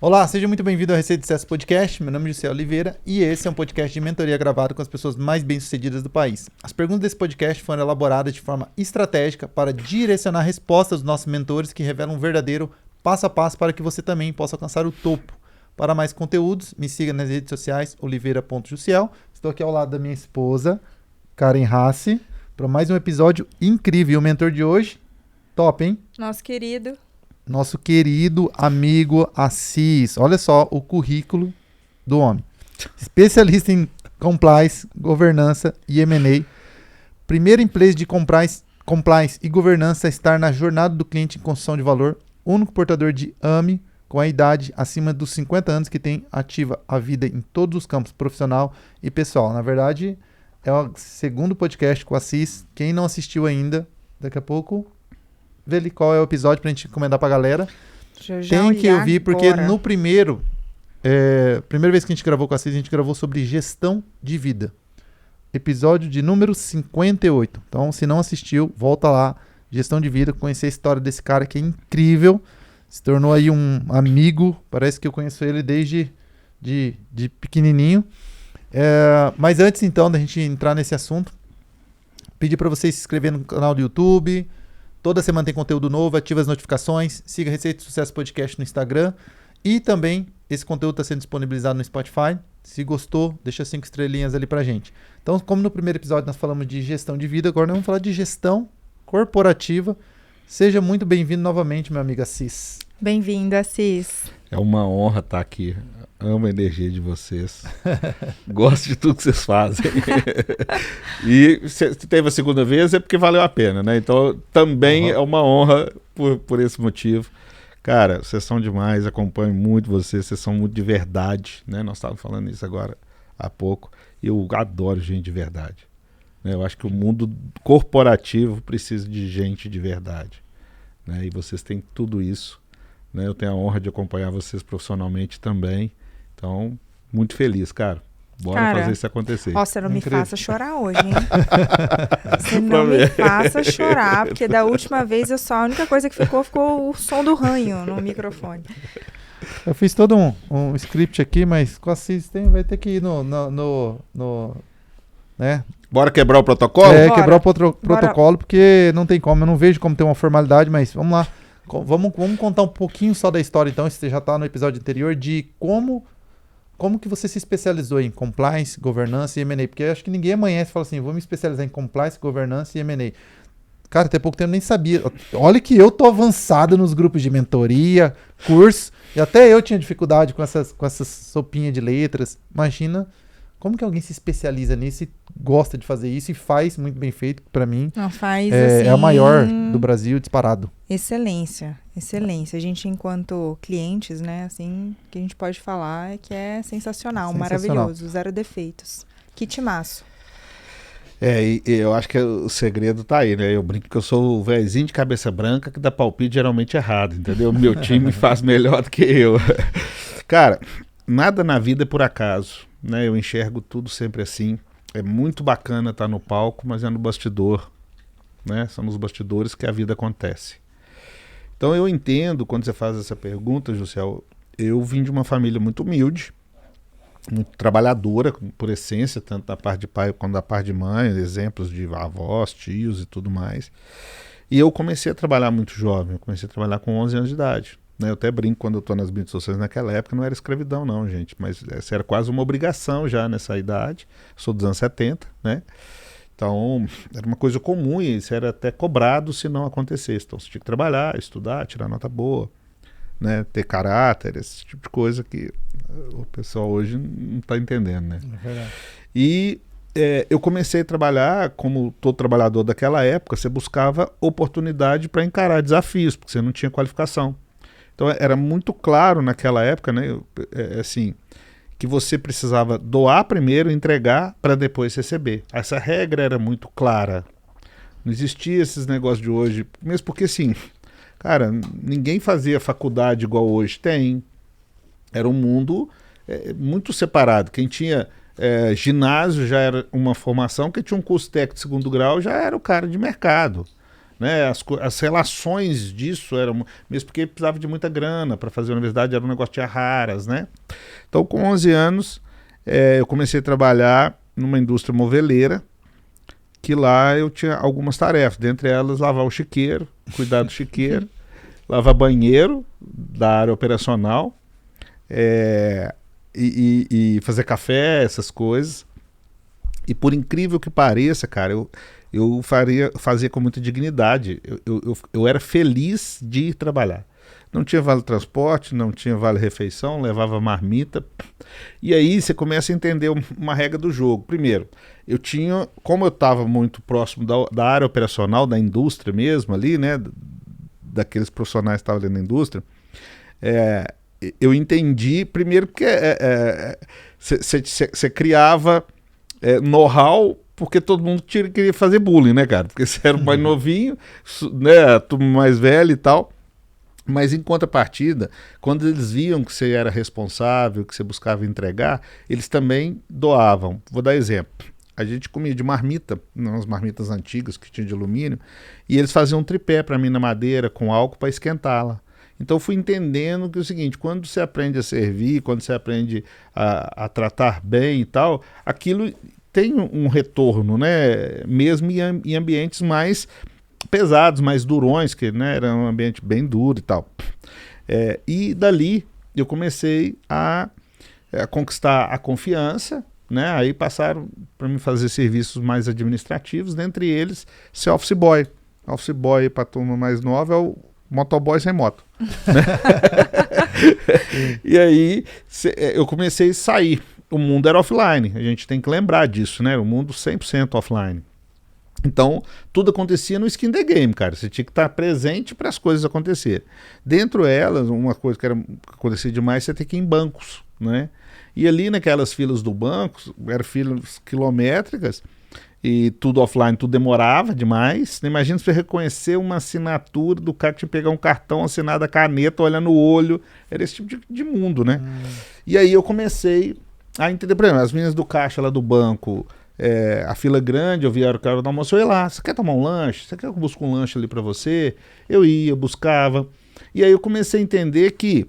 Olá, seja muito bem-vindo ao Receita de Sucesso Podcast. Meu nome é José Oliveira e esse é um podcast de mentoria gravado com as pessoas mais bem-sucedidas do país. As perguntas desse podcast foram elaboradas de forma estratégica para direcionar respostas dos nossos mentores que revelam um verdadeiro passo a passo para que você também possa alcançar o topo. Para mais conteúdos, me siga nas redes sociais, oliveira.jussiel. Estou aqui ao lado da minha esposa, Karen Hassi, para mais um episódio incrível. O mentor de hoje, top, hein? Nosso querido amigo Assis. Olha só o currículo do homem. Especialista em compliance, governança e M&A. Primeira empresa de compliance e governança a estar na jornada do cliente em construção de valor. Único portador de AME com a idade acima dos 50 anos que tem ativa a vida em todos os campos profissional e pessoal. Na verdade, é o segundo podcast com o Assis. Quem não assistiu ainda, daqui a pouco... Vê ali qual é o episódio pra gente recomendar pra galera. Tem que ouvir, porque agora, no primeira vez que a gente gravou com a Assis, a gente gravou sobre gestão de vida. Episódio de número 58. Então, se não assistiu, volta lá. Gestão de vida, conhecer a história desse cara que é incrível. Se tornou aí um amigo. Parece que eu conheço ele desde de pequenininho. Mas antes, então, da gente entrar nesse assunto, pedir pra vocês se inscreverem no canal do YouTube. Toda semana tem conteúdo novo, ativa as notificações, siga Receita de Sucesso Podcast no Instagram e também esse conteúdo está sendo disponibilizado no Spotify. Se gostou, deixa 5 estrelinhas ali pra gente. Então, como no primeiro episódio nós falamos de gestão de vida, agora nós vamos falar de gestão corporativa. Seja muito bem-vindo novamente, meu amigo Assis. Bem-vindo, Assis. É uma honra estar aqui. Amo a energia de vocês. Gosto de tudo que vocês fazem. E se teve a segunda vez é porque valeu a pena, né? Então também é uma honra por esse motivo. Cara, vocês são demais, acompanho muito vocês são muito de verdade, né? Nós estávamos falando isso agora há pouco. Eu adoro gente de verdade. Né? Eu acho que o mundo corporativo precisa de gente de verdade. Né? E vocês têm tudo isso. Né? Eu tenho a honra de acompanhar vocês profissionalmente também. Então, muito feliz, cara. Bora fazer isso acontecer. Você não me faça chorar hoje, hein? Você não me faça chorar, porque da última vez a única coisa que ficou o som do ranho no microfone. Eu fiz todo um script aqui, mas com a Assis vai ter que ir né? Bora quebrar o protocolo? Bora. Quebrar o protocolo, porque não tem como. Eu não vejo como ter uma formalidade, mas vamos lá. Vamos contar um pouquinho só da história, então, se você já está no episódio anterior, de como que você se especializou em compliance, governança e M&A. Porque eu acho que ninguém amanhece e fala assim, vou me especializar em compliance, governança e M&A. Cara, até pouco tempo eu nem sabia. Olha que eu tô avançado nos grupos de mentoria, curso, e até eu tinha dificuldade com essas sopinhas de letras. Imagina como que alguém se especializa nisso e gosta de fazer isso e faz muito bem feito, pra mim. Não faz assim... É a maior do Brasil, disparado. Excelência. A gente, enquanto clientes, né, assim, o que a gente pode falar é que é sensacional, maravilhoso, zero defeitos. Que timaço. E eu acho que o segredo tá aí, né? Eu brinco que eu sou o vezinho de cabeça branca que dá palpite geralmente errado, entendeu? Meu time faz melhor do que eu. Cara, nada na vida é por acaso, né? Eu enxergo tudo sempre assim. É muito bacana estar no palco, mas é no bastidor, né? São nos bastidores que a vida acontece. Então eu entendo, quando você faz essa pergunta, Jussiel, eu vim de uma família muito humilde, muito trabalhadora, por essência, tanto da parte de pai quanto da parte de mãe, exemplos de avós, tios e tudo mais. E eu comecei a trabalhar muito jovem, eu comecei a trabalhar com 11 anos de idade. Né? Eu até brinco quando eu estou nas mídias sociais, naquela época não era escravidão não, gente, mas essa era quase uma obrigação já nessa idade. Sou dos anos 70, né? Então, era uma coisa comum e isso era até cobrado se não acontecesse. Então, você tinha que trabalhar, estudar, tirar nota boa, né? Ter caráter, esse tipo de coisa que o pessoal hoje não está entendendo, né? É verdade. E eu comecei a trabalhar, como todo trabalhador daquela época, você buscava oportunidade para encarar desafios, porque você não tinha qualificação. Então, era muito claro naquela época, né? Assim... que você precisava doar primeiro, entregar para depois receber. Essa regra era muito clara. Não existia esses negócios de hoje, mesmo porque assim, cara, ninguém fazia faculdade igual hoje tem. Era um mundo muito separado. Quem tinha ginásio já era uma formação, quem tinha um curso técnico de segundo grau já era o cara de mercado. né? As relações disso eram, mesmo porque precisava de muita grana para fazer a universidade, era um negócio de raras, né? Então, com 11 anos, eu comecei a trabalhar numa indústria moveleira, que lá eu tinha algumas tarefas, dentre elas lavar o chiqueiro, cuidar do chiqueiro, lavar banheiro da área operacional, e fazer café, essas coisas. E por incrível que pareça, cara, eu fazia com muita dignidade. Eu era feliz de ir trabalhar. Não tinha vale transporte, não tinha vale refeição, levava marmita. E aí você começa a entender uma regra do jogo. Primeiro, como eu estava muito próximo da área operacional, da indústria mesmo ali, né, daqueles profissionais que estavam ali na indústria, eu entendi, primeiro, porque você criava know-how, porque todo mundo queria fazer bullying, né, cara? Porque você era o mais novinho, né, tu mais velho e tal. Mas em contrapartida, quando eles viam que você era responsável, que você buscava entregar, eles também doavam. Vou dar exemplo. A gente comia de marmita, umas marmitas antigas que tinha de alumínio, e eles faziam um tripé para mim na madeira com álcool para esquentá-la. Então eu fui entendendo que é o seguinte, quando você aprende a servir, quando você aprende a tratar bem e tal, aquilo tem um retorno, né? Mesmo em ambientes mais pesados, mais durões, que, né, era um ambiente bem duro e tal. E dali eu comecei a conquistar a confiança, né? Aí passaram para mim fazer serviços mais administrativos, dentre eles ser office boy. Office boy para a turma mais nova é o motoboy sem moto. Né? E aí eu comecei a sair. O mundo era offline, a gente tem que lembrar disso, né? O mundo 100% offline. Então, tudo acontecia no skin the game, cara. Você tinha que estar presente para as coisas acontecerem. Dentro elas, uma coisa que acontecia demais, você tinha que ir em bancos, né? E ali naquelas filas do banco, eram filas quilométricas, e tudo offline, tudo demorava demais. Imagina você reconhecer uma assinatura do cara que tinha que pegar um cartão assinado a caneta, olhando no olho. Era esse tipo de mundo, né? E aí eu comecei a entender, por exemplo, as meninas do caixa lá do banco, a fila grande, eu via o cara do almoço, eu ia lá, você quer tomar um lanche? Você quer que eu busque um lanche ali para você? Eu ia, buscava. E aí eu comecei a entender que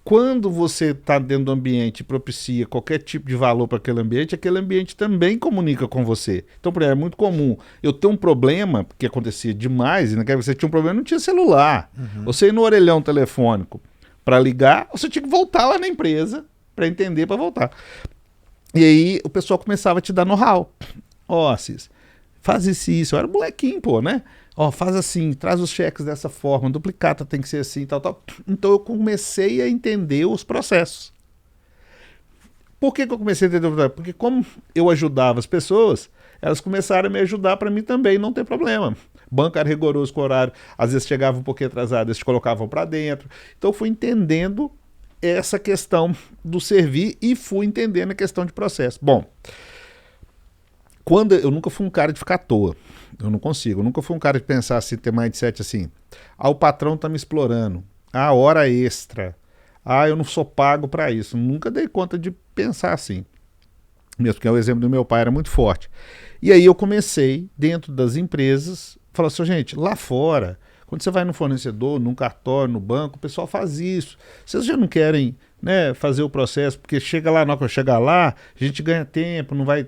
quando você está dentro do ambiente e propicia qualquer tipo de valor para aquele ambiente também comunica com você. Então, por exemplo, é muito comum eu ter um problema, porque acontecia demais, e naquela vez você tinha um problema, não tinha celular. Você ia no orelhão telefônico para ligar, você tinha que voltar lá na empresa para entender, para voltar. E aí o pessoal começava a te dar know-how. Cis, faz isso. Eu era molequinho, pô, né? Faz assim, traz os cheques dessa forma, duplicata tem que ser assim, tal. Então eu comecei a entender os processos. Por que eu comecei a entender os processos? Porque como eu ajudava as pessoas, elas começaram a me ajudar para mim também, não ter problema. Banco era rigoroso com o horário, às vezes chegava um pouquinho atrasado, eles te colocavam para dentro. Então eu fui entendendo essa questão do servir e fui entendendo a questão de processo. Bom, eu nunca fui um cara de ficar à toa. Eu não consigo. Eu nunca fui um cara de pensar assim, ter mindset assim. O patrão tá me explorando. Hora extra. Eu não sou pago para isso. Nunca dei conta de pensar assim. Mesmo porque o exemplo do meu pai era muito forte. E aí eu comecei, dentro das empresas, falar assim, gente, lá fora, quando você vai no fornecedor, num cartório, no banco, o pessoal faz isso. Vocês já não querem, né, fazer o processo, porque chega lá, na hora que eu chegar lá, a gente ganha tempo, não vai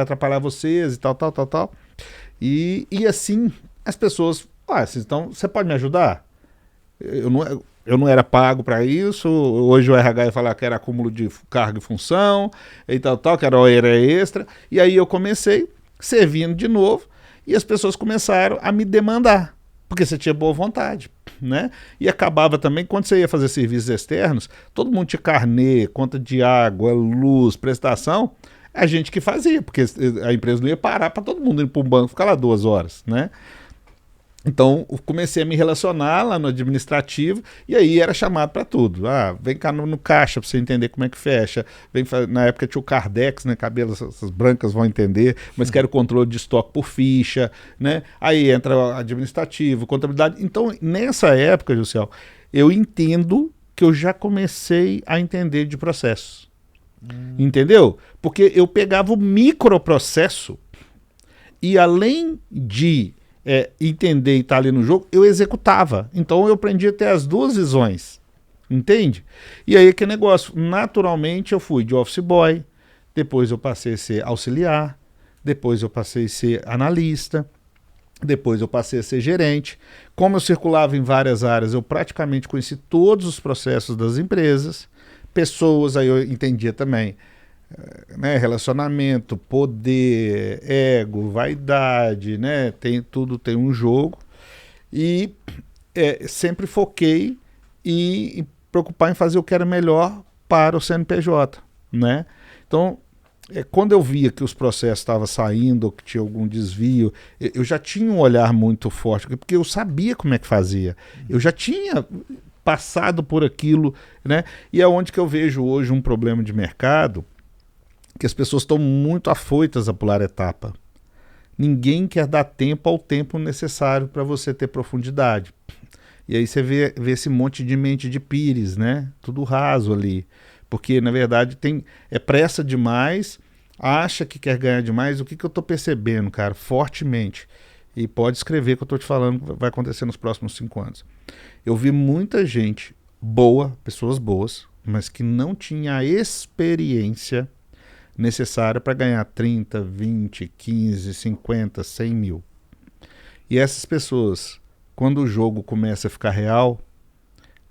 atrapalhar vocês e tal. E assim, as pessoas, então, você pode me ajudar? Eu não era pago para isso, hoje o RH ia falar que era acúmulo de cargo e função, e tal, que era hora extra, e aí eu comecei servindo de novo, e as pessoas começaram a me demandar, porque você tinha boa vontade, né? E acabava também, quando você ia fazer serviços externos, todo mundo tinha carnê, conta de água, luz, prestação, a gente que fazia, porque a empresa não ia parar para todo mundo ir para um banco ficar lá 2 horas, né? Então, eu comecei a me relacionar lá no administrativo e aí era chamado para tudo. Vem cá no caixa para você entender como é que fecha. Na época tinha o Cardex, né? Cabelo, essas brancas vão entender, mas quero controle de estoque por ficha, né? Aí entra administrativo, contabilidade. Então, nessa época, Jussiel, eu entendo que eu já comecei a entender de processos. Entendeu? Porque eu pegava o microprocesso e além de entender e estar ali no jogo, eu executava. Então eu aprendi a ter as duas visões, entende? E aí que negócio, naturalmente eu fui de office boy, depois eu passei a ser auxiliar, depois eu passei a ser analista, depois eu passei a ser gerente. Como eu circulava em várias áreas, eu praticamente conheci todos os processos das empresas, pessoas, aí eu entendia também, né, relacionamento, poder, ego, vaidade, né, tudo tem um jogo. E sempre foquei em preocupar em fazer o que era melhor para o CNPJ, né? Então, quando eu via que os processos estavam saindo, ou que tinha algum desvio, eu já tinha um olhar muito forte, porque eu sabia como é que fazia. Eu já tinha passado por aquilo, né? E é onde que eu vejo hoje um problema de mercado, que as pessoas estão muito afoitas a pular etapa. Ninguém quer dar tempo ao tempo necessário para você ter profundidade. E aí você vê esse monte de mente de pires, né? Tudo raso ali. Porque, na verdade, pressa demais, acha que quer ganhar demais. O que eu estou percebendo, cara, fortemente, e pode escrever que eu estou te falando que vai acontecer nos próximos 5 anos. Eu vi muita gente boa, pessoas boas, mas que não tinha a experiência necessária para ganhar 30, 20, 15, 50, 100 mil. E essas pessoas, quando o jogo começa a ficar real,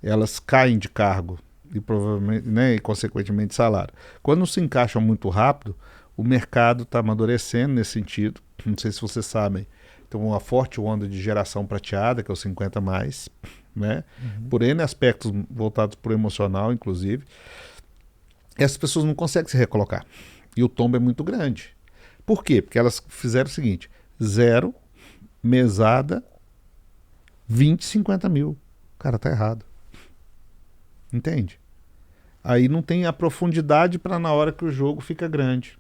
elas caem de cargo e provavelmente, né, e consequentemente salário. Quando se encaixam muito rápido, o mercado está amadurecendo nesse sentido. Não sei se vocês sabem, tem uma forte onda de geração prateada, que é o 50 mais, né? Por N aspectos voltados para o emocional, inclusive. Essas pessoas não conseguem se recolocar. E o tombo é muito grande. Por quê? Porque elas fizeram o seguinte: 0, mesada, 20, 50 mil. Cara, tá errado. Entende? Aí não tem a profundidade para na hora que o jogo fica grande,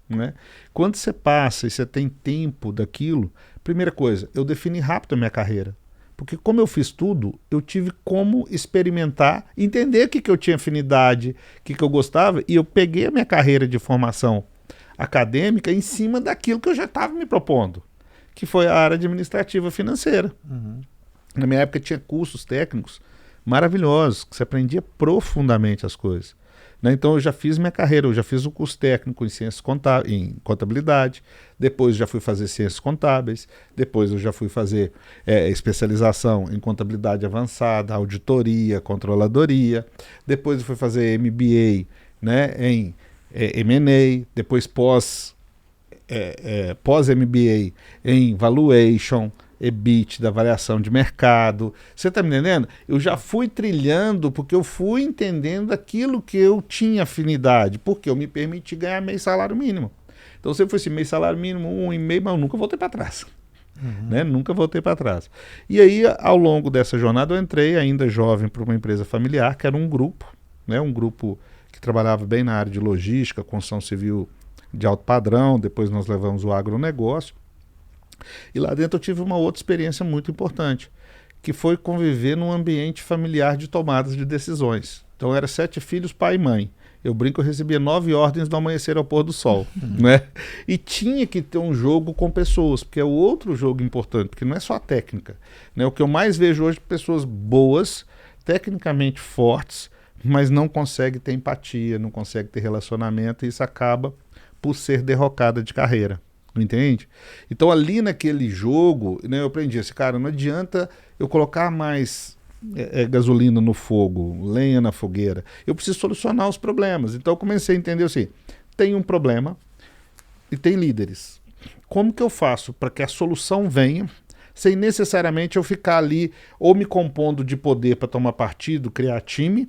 né? Quando você passa e você tem tempo daquilo, primeira coisa, eu defini rápido a minha carreira. Porque como eu fiz tudo, eu tive como experimentar, entender o que eu tinha afinidade, o que eu gostava, e eu peguei a minha carreira de formação acadêmica em cima daquilo que eu já estava me propondo, que foi a área administrativa financeira. Na minha época tinha cursos técnicos maravilhosos, que você aprendia profundamente as coisas, né? Então eu já fiz minha carreira, eu já fiz o curso técnico em ciências contábeis, em contabilidade, depois já fui fazer ciências contábeis, depois eu já fui fazer especialização em contabilidade avançada, auditoria, controladoria, depois eu fui fazer MBA, né, em M&A, depois pós-MBA em valuation, EBITDA, variação de mercado. Você está me entendendo? Eu já fui trilhando porque eu fui entendendo aquilo que eu tinha afinidade, porque eu me permiti ganhar meio salário mínimo. Então sempre foi assim, meio salário mínimo, 1,5, mas eu nunca voltei para trás. Né? Nunca voltei para trás. E aí, ao longo dessa jornada, eu entrei ainda jovem para uma empresa familiar, que era um grupo, né? Um grupo que trabalhava bem na área de logística, construção civil de alto padrão, depois nós levamos o agronegócio. E lá dentro eu tive uma outra experiência muito importante, que foi conviver num ambiente familiar de tomadas de decisões. Então era 7 filhos, pai e mãe. Eu brinco, eu recebia 9 ordens do amanhecer ao pôr do sol, né? E tinha que ter um jogo com pessoas, porque é o outro jogo importante, porque não é só a técnica, né? O que eu mais vejo hoje é pessoas boas, tecnicamente fortes, mas não conseguem ter empatia, não conseguem ter relacionamento, e isso acaba por ser derrocada de carreira. Entende? Então ali naquele jogo, né, eu aprendi assim, cara, não adianta eu colocar mais gasolina no fogo, lenha na fogueira. Eu preciso solucionar os problemas. Então eu comecei a entender assim, tem um problema e tem líderes. Como que eu faço para que a solução venha sem necessariamente eu ficar ali ou me compondo de poder para tomar partido, criar time,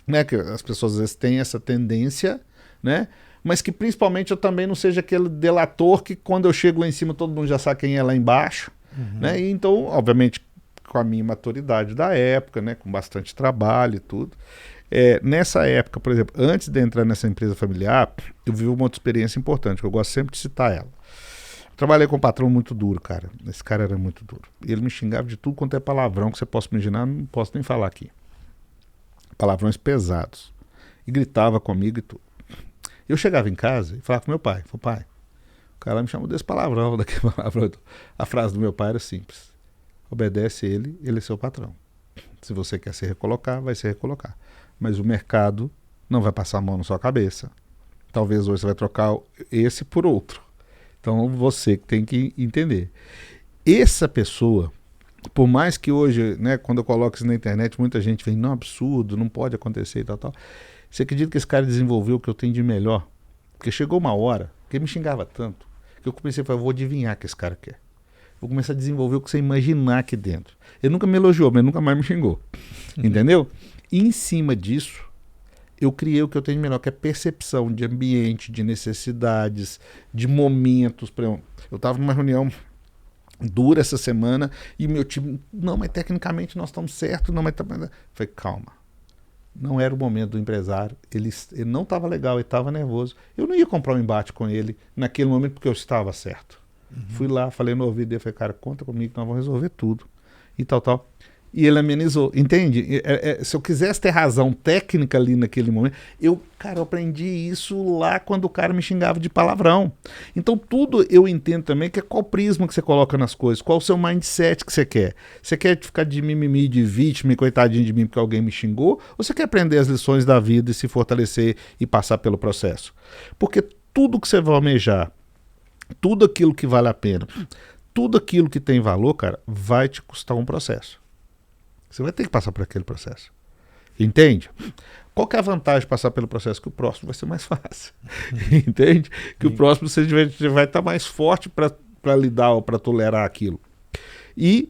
né, que as pessoas às vezes têm essa tendência, né? Mas que principalmente eu também não seja aquele delator que quando eu chego lá em cima todo mundo já sabe quem é lá embaixo, né? E então, obviamente, com a minha maturidade da época, né, com bastante trabalho e tudo. Nessa época, por exemplo, antes de entrar nessa empresa familiar, eu vivi uma outra experiência importante, que eu gosto sempre de citar ela. Trabalhei com um patrão muito duro, cara. Esse cara era muito duro. E ele me xingava de tudo quanto é palavrão que você possa imaginar, não posso nem falar aqui. Palavrões pesados. E gritava comigo e tudo. Eu chegava em casa e falava com meu pai, O cara me chamou desse palavrão, daquele palavrão. A frase do meu pai era simples. Obedece ele, ele é seu patrão. Se você quer se recolocar, vai se recolocar. Mas o mercado não vai passar a mão na sua cabeça. Talvez hoje você vai trocar esse por outro. Então você que tem que entender. Essa pessoa, por mais que hoje, né, quando eu coloco isso na internet, muita gente vem, não, absurdo, não pode acontecer e tal. Você acredita que esse cara desenvolveu o que eu tenho de melhor? Porque chegou uma hora que ele me xingava tanto, que eu comecei a falar, vou adivinhar o que esse cara quer. Vou começar a desenvolver o que você imaginar aqui dentro. Ele nunca me elogiou, mas nunca mais me xingou. Entendeu? E em cima disso, eu criei o que eu tenho de melhor, que é percepção de ambiente, de necessidades, de momentos. Eu estava numa reunião dura essa semana e meu time, não, mas tecnicamente nós estamos certos, não, mas... Falei, calma. Não era o momento do empresário, ele não estava legal, ele estava nervoso. Eu não ia comprar um embate com ele naquele momento porque eu estava certo. Fui lá, falei no ouvido dele, falei, cara, conta comigo que nós vamos resolver tudo. E tal. E ele amenizou, entende? Se eu quisesse ter razão técnica ali naquele momento, eu aprendi isso lá quando o cara me xingava de palavrão. Então tudo eu entendo também que é qual prisma que você coloca nas coisas, qual o seu mindset que você quer. Você quer ficar de mimimi, de vítima e coitadinho de mim porque alguém me xingou? Ou você quer aprender as lições da vida e se fortalecer e passar pelo processo? Porque tudo que você vai almejar, tudo aquilo que vale a pena, tudo aquilo que tem valor, cara, vai te custar um processo. Você vai ter que passar por aquele processo. Entende? Qual que é a vantagem de passar pelo processo? Que o próximo vai ser mais fácil. Entende? Que o próximo você vai estar mais forte para lidar ou para tolerar aquilo. E,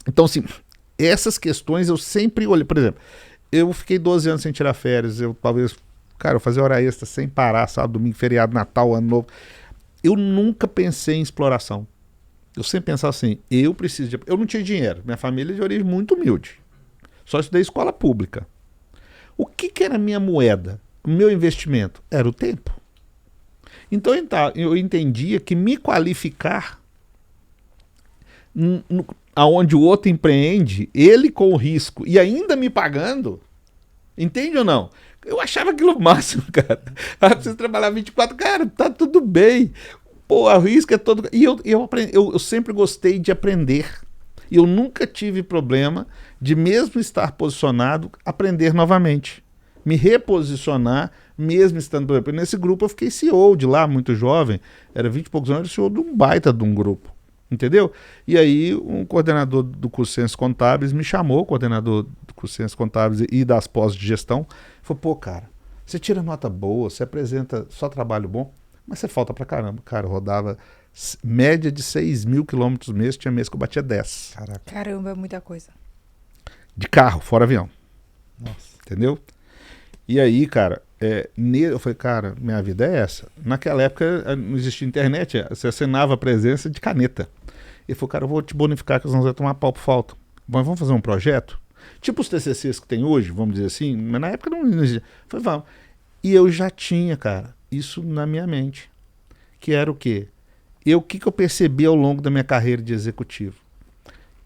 então, assim, essas questões eu sempre olhei. Por exemplo, eu fiquei 12 anos sem tirar férias. Eu fazia hora extra sem parar, sábado, domingo, feriado, Natal, Ano Novo. Eu nunca pensei em exploração. Eu sempre pensava assim, eu não tinha dinheiro, minha família é de origem muito humilde, só estudei escola pública. O que era a minha moeda? O meu investimento? Era o tempo. Então eu entendia que me qualificar aonde o outro empreende, ele com o risco e ainda me pagando, entende ou não? Eu achava aquilo o máximo, cara. Precisa trabalhar 24, cara, tá tudo bem. Pô, o risco é todo... E eu sempre gostei de aprender. E eu nunca tive problema de, mesmo estar posicionado, aprender novamente. Me reposicionar, mesmo estando... Nesse grupo eu fiquei CEO de lá, muito jovem. Era 20 e poucos anos, CEO de um baita de um grupo. Entendeu? E aí um coordenador do curso de Ciências Contábeis me chamou, coordenador do curso de Ciências Contábeis e das pós de gestão. Falou, pô, cara, você tira nota boa, você apresenta só trabalho bom, mas você falta pra caramba. Cara, eu rodava média de 6 mil quilômetros mês, tinha mês que eu batia 10. Caraca. Caramba, é muita coisa. De carro, fora avião. Nossa. Entendeu? E aí, cara, eu falei, cara, minha vida é essa. Naquela época não existia internet, você assinava a presença de caneta. Ele falou, cara, eu vou te bonificar que nós vamos tomar pau por falta. Mas vamos fazer um projeto? Tipo os TCCs que tem hoje, vamos dizer assim, mas na época não existia. Eu falei, vamos. E eu já tinha, cara, isso na minha mente. Que era o quê? O que eu percebi ao longo da minha carreira de executivo?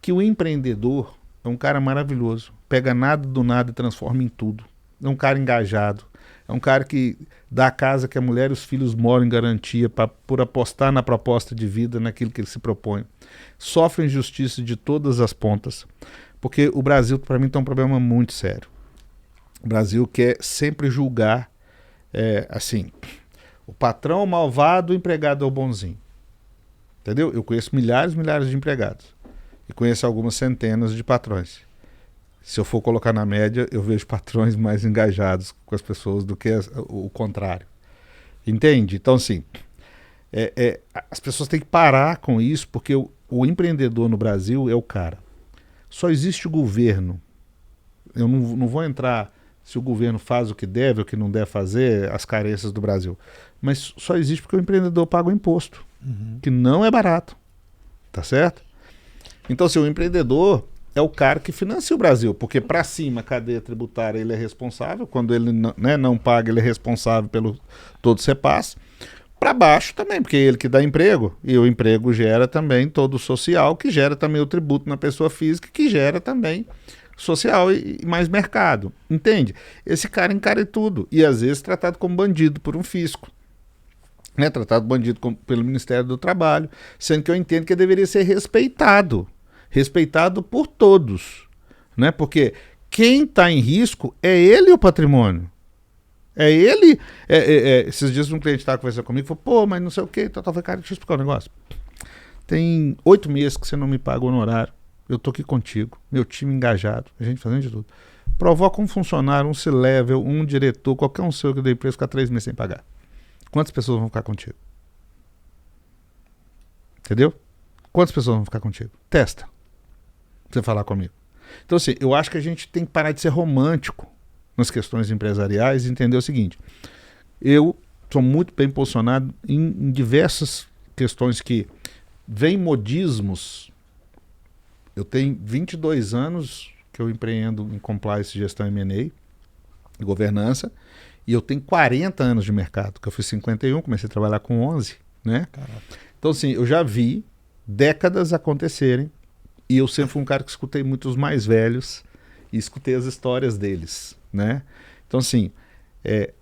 Que o empreendedor é um cara maravilhoso. Pega nada do nada e transforma em tudo. É um cara engajado. É um cara que dá a casa que a mulher e os filhos moram em garantia por apostar na proposta de vida, naquilo que ele se propõe. Sofre injustiça de todas as pontas. Porque o Brasil, para mim, tem um problema muito sério. O Brasil quer sempre julgar, assim, o patrão é o malvado, o empregado é o bonzinho. Entendeu? Eu conheço milhares e milhares de empregados. E conheço algumas centenas de patrões. Se eu for colocar na média, eu vejo patrões mais engajados com as pessoas do que o contrário. Entende? Então, assim, as pessoas têm que parar com isso, porque o empreendedor no Brasil é o cara. Só existe o governo. Eu não vou entrar se o governo faz o que deve ou o que não deve fazer, as carências do Brasil. Mas só existe porque o empreendedor paga o imposto, que não é barato. Tá certo? Então, assim, o empreendedor é o cara que financia o Brasil, porque para cima a cadeia tributária ele é responsável, quando ele não paga ele é responsável pelo todo o CEPAS, para baixo também, porque é ele que dá emprego, e o emprego gera também todo o social, que gera também o tributo na pessoa física, que gera também social e mais mercado, entende? Esse cara encara tudo, e às vezes tratado como bandido por um fisco. né, tratado bandido pelo Ministério do Trabalho, sendo que eu entendo que deveria ser respeitado por todos, né? Porque quem está em risco é ele e o patrimônio. É ele. Esses dias um cliente estava conversando comigo e falou, pô, mas não sei o que, falei, cara, deixa eu explicar um negócio. Tem 8 meses que você não me paga o honorário, eu tô aqui contigo, meu time engajado, a gente fazendo de tudo. Provoca um funcionário, um C-level, um diretor, qualquer um seu que dê empresa, ficar 3 meses sem pagar. Quantas pessoas vão ficar contigo? Entendeu? Quantas pessoas vão ficar contigo? Testa. Pra você falar comigo. Então, assim, eu acho que a gente tem que parar de ser romântico nas questões empresariais e entender o seguinte. Eu sou muito bem posicionado em diversas questões que vêm modismos. Eu tenho 22 anos que eu empreendo em compliance, gestão M&A, governança, e eu tenho 40 anos de mercado, que eu fiz 51, comecei a trabalhar com 11, né? Caraca. Então, assim, eu já vi décadas acontecerem, e eu sempre fui um cara que escutei muitos mais velhos e escutei as histórias deles, né? Então, assim,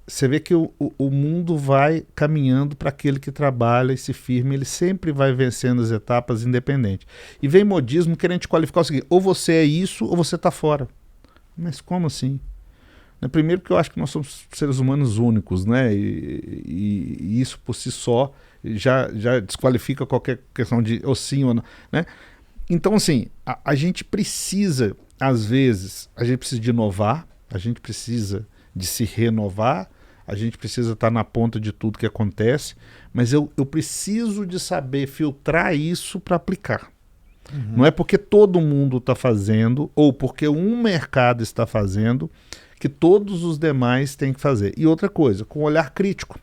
você vê que o mundo vai caminhando para aquele que trabalha e se firme, ele sempre vai vencendo as etapas independente. E vem modismo querendo te qualificar o seguinte, ou você é isso ou você está fora. Mas como assim? Primeiro que eu acho que nós somos seres humanos únicos, né? E isso por si só já desqualifica qualquer questão de ou sim ou não, né? Então, assim, a gente precisa, às vezes, a gente precisa de inovar, a gente precisa de se renovar, a gente precisa estar na ponta de tudo que acontece, mas eu preciso de saber filtrar isso para aplicar. Uhum. Não é porque todo mundo está fazendo ou porque um mercado está fazendo que todos os demais têm que fazer. E outra coisa, com olhar crítico.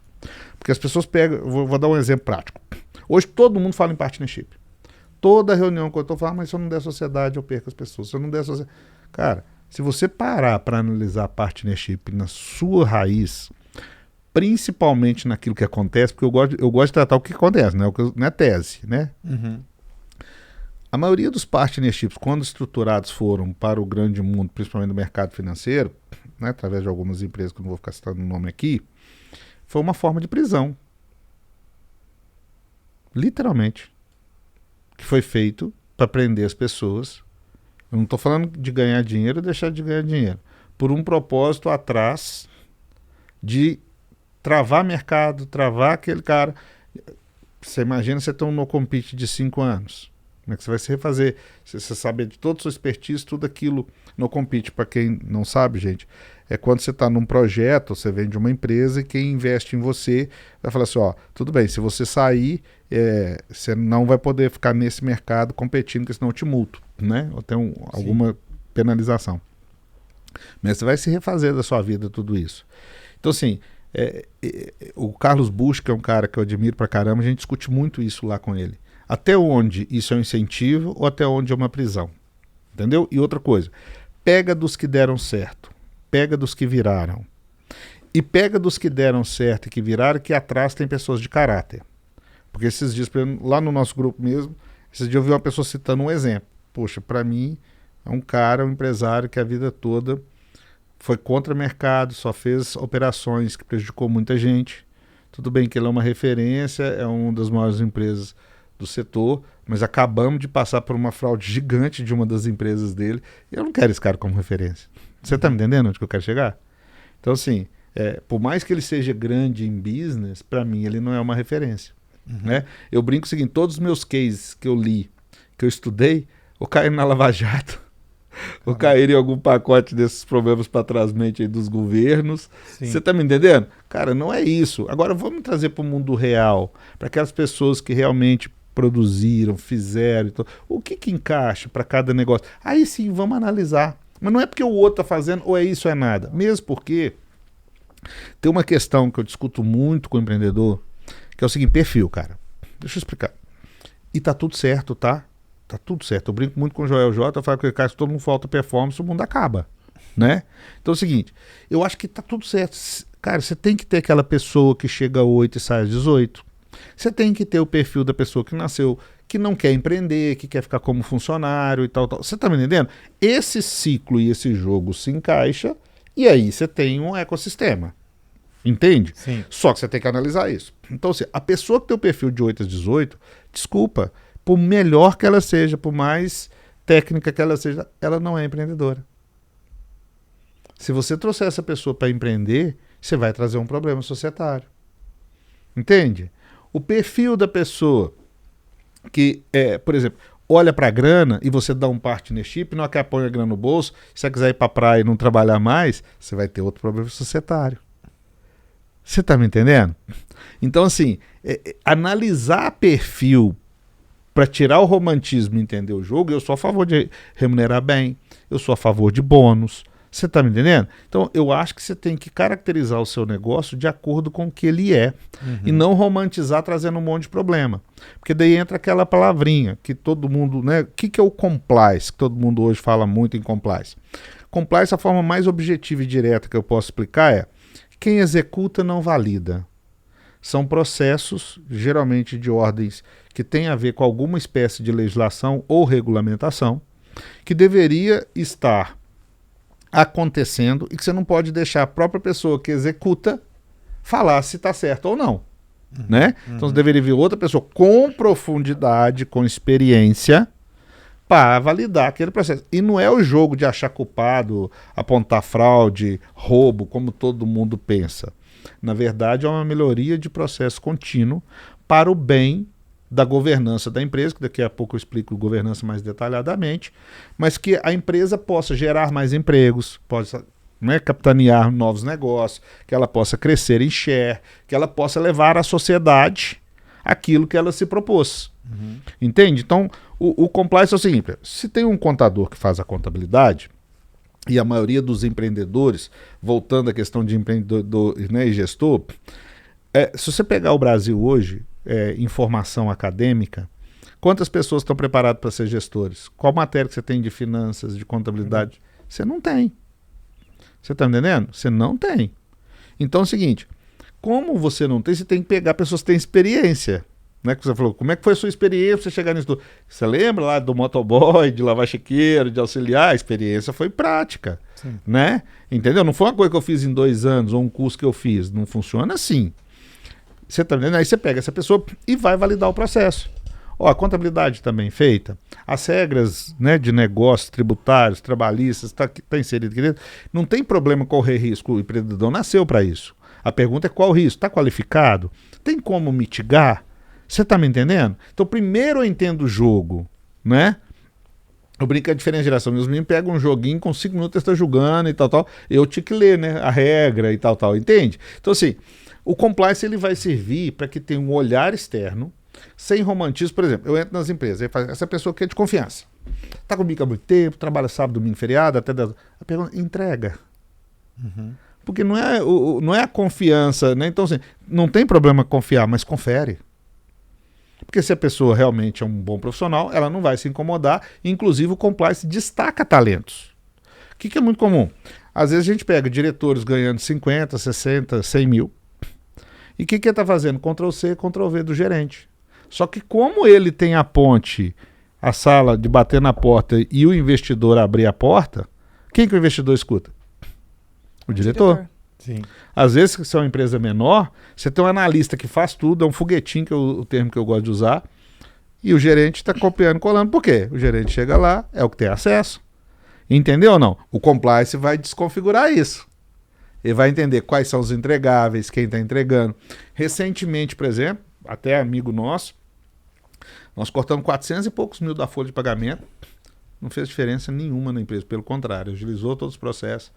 Porque as pessoas pegam, vou dar um exemplo prático. Hoje todo mundo fala em partnership. Toda reunião que eu estou falando, mas se eu não der sociedade, eu perco as pessoas. Se eu não der sociedade... Cara, se você parar para analisar a partnership na sua raiz, principalmente naquilo que acontece, porque eu gosto de tratar o que acontece, não é tese, né? Uhum. A maioria dos partnerships, quando estruturados foram para o grande mundo, principalmente no mercado financeiro, né, através de algumas empresas, que eu não vou ficar citando o nome aqui, foi uma forma de prisão. Literalmente. Que foi feito para prender as pessoas. Eu não estou falando de ganhar dinheiro ou deixar de ganhar dinheiro. Por um propósito atrás de travar mercado, travar aquele cara. Você imagina você ter um no-compete de 5 anos. Como é que você vai se refazer? Você saber de toda a sua expertise, tudo aquilo no-compete. Para quem não sabe, gente, é quando você está num projeto, você vem de uma empresa e quem investe em você vai falar assim, ó, tudo bem, se você sair, você não vai poder ficar nesse mercado competindo, porque senão eu te multo, né? Ou tem alguma penalização. Mas você vai se refazer da sua vida tudo isso. Então, assim, o Carlos Busch, que é um cara que eu admiro pra caramba, a gente discute muito isso lá com ele. Até onde isso é um incentivo ou até onde é uma prisão. Entendeu? E outra coisa, pega dos que deram certo, pega dos que viraram. E pega dos que deram certo e que viraram, que atrás tem pessoas de caráter. Porque esses dias, lá no nosso grupo mesmo, esses dias eu vi uma pessoa citando um exemplo. Poxa, para mim, é um cara, um empresário que a vida toda foi contra o mercado, só fez operações que prejudicou muita gente. Tudo bem que ele é uma referência, é uma das maiores empresas do setor, mas acabamos de passar por uma fraude gigante de uma das empresas dele, e eu não quero esse cara como referência. Você está me entendendo onde que eu quero chegar? Então, assim, por mais que ele seja grande em business, para mim ele não é uma referência. Uhum. Né? Eu brinco o seguinte, todos os meus cases que eu li, que eu estudei, ou caíram na Lava Jato, ou caíram em algum pacote desses problemas para trás-mente aí dos governos. Sim. Você está me entendendo? Cara, não é isso. Agora vamos trazer para o mundo real, para aquelas pessoas que realmente produziram, fizeram. Então, o que encaixa para cada negócio? Aí sim, vamos analisar. Mas não é porque o outro está fazendo ou é isso ou é nada. Mesmo porque tem uma questão que eu discuto muito com o empreendedor, que é o seguinte, perfil, cara. Deixa eu explicar. E tá tudo certo, tá? Tá tudo certo. Eu brinco muito com o Joel J, eu falo que cara, se todo mundo falta performance, o mundo acaba, né? Então é o seguinte, eu acho que tá tudo certo. Cara, você tem que ter aquela pessoa que chega às 8 e sai às 18. Você tem que ter o perfil da pessoa que nasceu, que não quer empreender, que quer ficar como funcionário e tal, tal. Você tá me entendendo? Esse ciclo e esse jogo se encaixa e aí você tem um ecossistema. Entende? Sim. Só que você tem que analisar isso. Então, assim, a pessoa que tem o perfil de 8 a 18, desculpa, por melhor que ela seja, por mais técnica que ela seja, ela não é empreendedora. Se você trouxer essa pessoa para empreender, você vai trazer um problema societário. Entende? O perfil da pessoa que, por exemplo, olha para a grana e você dá um partnership, não quer pôr a grana no bolso, se você quiser ir para a praia e não trabalhar mais, você vai ter outro problema societário. Você está me entendendo? Então, assim, analisar perfil para tirar o romantismo e entender o jogo, eu sou a favor de remunerar bem, eu sou a favor de bônus. Você está me entendendo? Então, eu acho que você tem que caracterizar o seu negócio de acordo com o que ele é. E não romantizar trazendo um monte de problema. Porque daí entra aquela palavrinha que todo mundo, né? O que é o compliance? Que todo mundo hoje fala muito em compliance. Compliance, a forma mais objetiva e direta que eu posso explicar é: quem executa não valida. São processos, geralmente de ordens que têm a ver com alguma espécie de legislação ou regulamentação, que deveria estar acontecendo e que você não pode deixar a própria pessoa que executa falar se está certo ou não. Né? Então você deveria vir outra pessoa com profundidade, com experiência, para validar aquele processo. E não é o jogo de achar culpado, apontar fraude, roubo, como todo mundo pensa. Na verdade, é uma melhoria de processo contínuo para o bem da governança da empresa, que daqui a pouco eu explico governança mais detalhadamente, mas que a empresa possa gerar mais empregos, possa, né, capitanear novos negócios, que ela possa crescer em share, que ela possa levar à sociedade aquilo que ela se propôs. Entende? Então, o compliance é o seguinte: se tem um contador que faz a contabilidade, e a maioria dos empreendedores, voltando à questão de empreendedor, né, e gestor, se você pegar o Brasil hoje, em formação acadêmica, quantas pessoas estão preparadas para ser gestores? Qual matéria que você tem de finanças, de contabilidade? Você não tem. Você está entendendo? Você não tem. Então é o seguinte: como você não tem, você tem que pegar pessoas que têm experiência. Né, que você falou, como é que foi a sua experiência para você chegar nisso tudo? Você lembra lá do motoboy, de lavar chiqueiro, de auxiliar? A experiência foi prática. Né? Entendeu? Não foi uma coisa que eu fiz em 2 anos ou um curso que eu fiz. Não funciona assim. Você tá entendendo? Aí você pega essa pessoa e vai validar o processo. A contabilidade também feita, as regras, né, de negócios tributários, trabalhistas, está inserido aqui dentro. Não tem problema correr risco, o empreendedor nasceu para isso. A pergunta é qual risco? Está qualificado? Tem como mitigar? Você está me entendendo? Então, primeiro eu entendo o jogo, né? Eu brinco a diferença de geração. Meus meninos pegam um joguinho, com 5 minutos eles estão jogando e tal. Eu tinha que ler, né, a regra e tal, entende? Então, assim, o compliance ele vai servir para que tenha um olhar externo, sem romantismo. Por exemplo, eu entro nas empresas, aí faz, essa pessoa que é de confiança. Está comigo há muito tempo, trabalha sábado, domingo, feriado, até... A pergunta, entrega. Porque não é a confiança, né? Então, assim, não tem problema confiar, mas confere. Porque se a pessoa realmente é um bom profissional, ela não vai se incomodar. Inclusive, o compliance destaca talentos. O que é muito comum? Às vezes a gente pega diretores ganhando 50, 60, 100 mil. E o que ele está fazendo? Ctrl-C, Ctrl-V do gerente. Só que como ele tem a ponte, a sala de bater na porta e o investidor abrir a porta, quem que o investidor escuta? O diretor. Sim. Às vezes, se é uma empresa menor, você tem um analista que faz tudo, é um foguetinho, que é o termo que eu gosto de usar, e o gerente está copiando e colando. Por quê? O gerente chega lá, é o que tem acesso. Entendeu ou não? O compliance vai desconfigurar isso. Ele vai entender quais são os entregáveis, quem está entregando. Recentemente, por exemplo, até amigo nosso, nós cortamos 400 e poucos mil da folha de pagamento. Não fez diferença nenhuma na empresa, pelo contrário, agilizou todos os processos.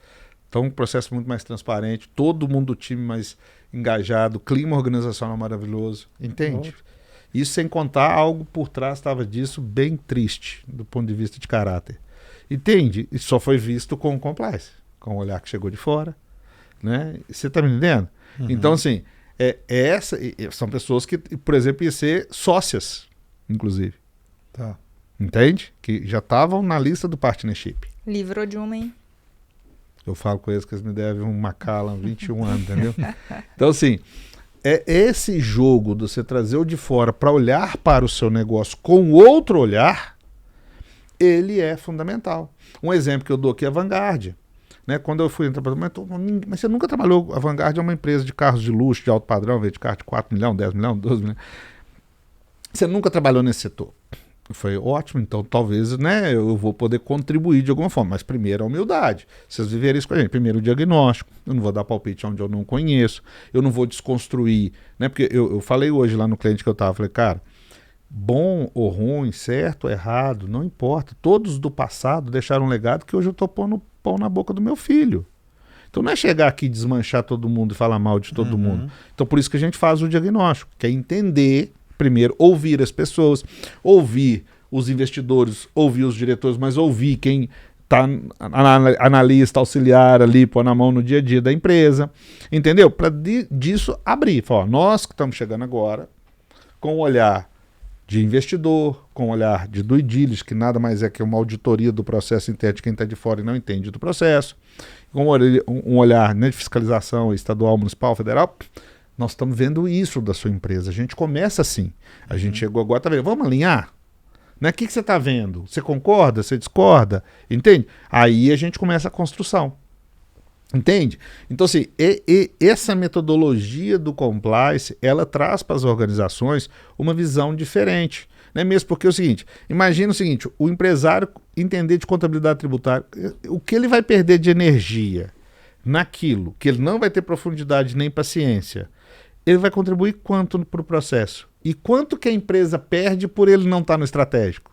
Então, um processo muito mais transparente, todo mundo do time mais engajado, clima organizacional maravilhoso, entende? Isso sem contar algo por trás estava disso bem triste, do ponto de vista de caráter. Entende? Isso só foi visto com o compliance, com o olhar que chegou de fora, né? Você está me entendendo? Então, assim, são pessoas que, por exemplo, iam ser sócias, inclusive. Tá. Entende? Que já estavam na lista do partnership. Livrou de uma, hein? Eu falo com eles que eles me devem um Macallan 21 anos, entendeu? Então, assim, esse jogo de você trazer o de fora para olhar para o seu negócio com outro olhar, ele é fundamental. Um exemplo que eu dou aqui é a Vanguard. né? Quando eu fui entrar para mas você nunca trabalhou, a Vanguard é uma empresa de carros de luxo, de alto padrão, vende carro de 4 milhões, 10 milhões, 12 milhões. Você nunca trabalhou nesse setor. Foi ótimo, então talvez, né, eu vou poder contribuir de alguma forma, mas primeiro a humildade, vocês viverem isso com a gente, primeiro o diagnóstico, eu não vou dar palpite onde eu não conheço, eu não vou desconstruir, né, porque eu falei hoje lá no cliente que eu estava, falei, cara, bom ou ruim, certo ou errado, não importa, todos do passado deixaram um legado que hoje eu estou pondo pão na boca do meu filho. Então não é chegar aqui e desmanchar todo mundo e falar mal de todo mundo. Então por isso que a gente faz o diagnóstico, que é entender, primeiro, ouvir as pessoas, ouvir os investidores, ouvir os diretores, mas ouvir quem está analista, auxiliar ali, pôr na mão no dia a dia da empresa, entendeu? Para disso abrir, falar, nós que estamos chegando agora, com o olhar de investidor, com o olhar de due diligence, que nada mais é que uma auditoria do processo interno de quem está de fora e não entende do processo, com um olhar, né, de fiscalização estadual, municipal, federal. Nós estamos vendo isso da sua empresa. A gente começa assim. A gente chegou agora, tá vendo? Vamos alinhar? Né? O que você está vendo? Você concorda? Você discorda? Entende? Aí a gente começa a construção. Entende? Então, assim, essa metodologia do compliance, ela traz para as organizações uma visão diferente. Né? Mesmo porque é o seguinte, imagina o seguinte, o empresário entender de contabilidade tributária, o que ele vai perder de energia naquilo, que ele não vai ter profundidade nem paciência, ele vai contribuir quanto para o processo? E quanto que a empresa perde por ele não estar no estratégico?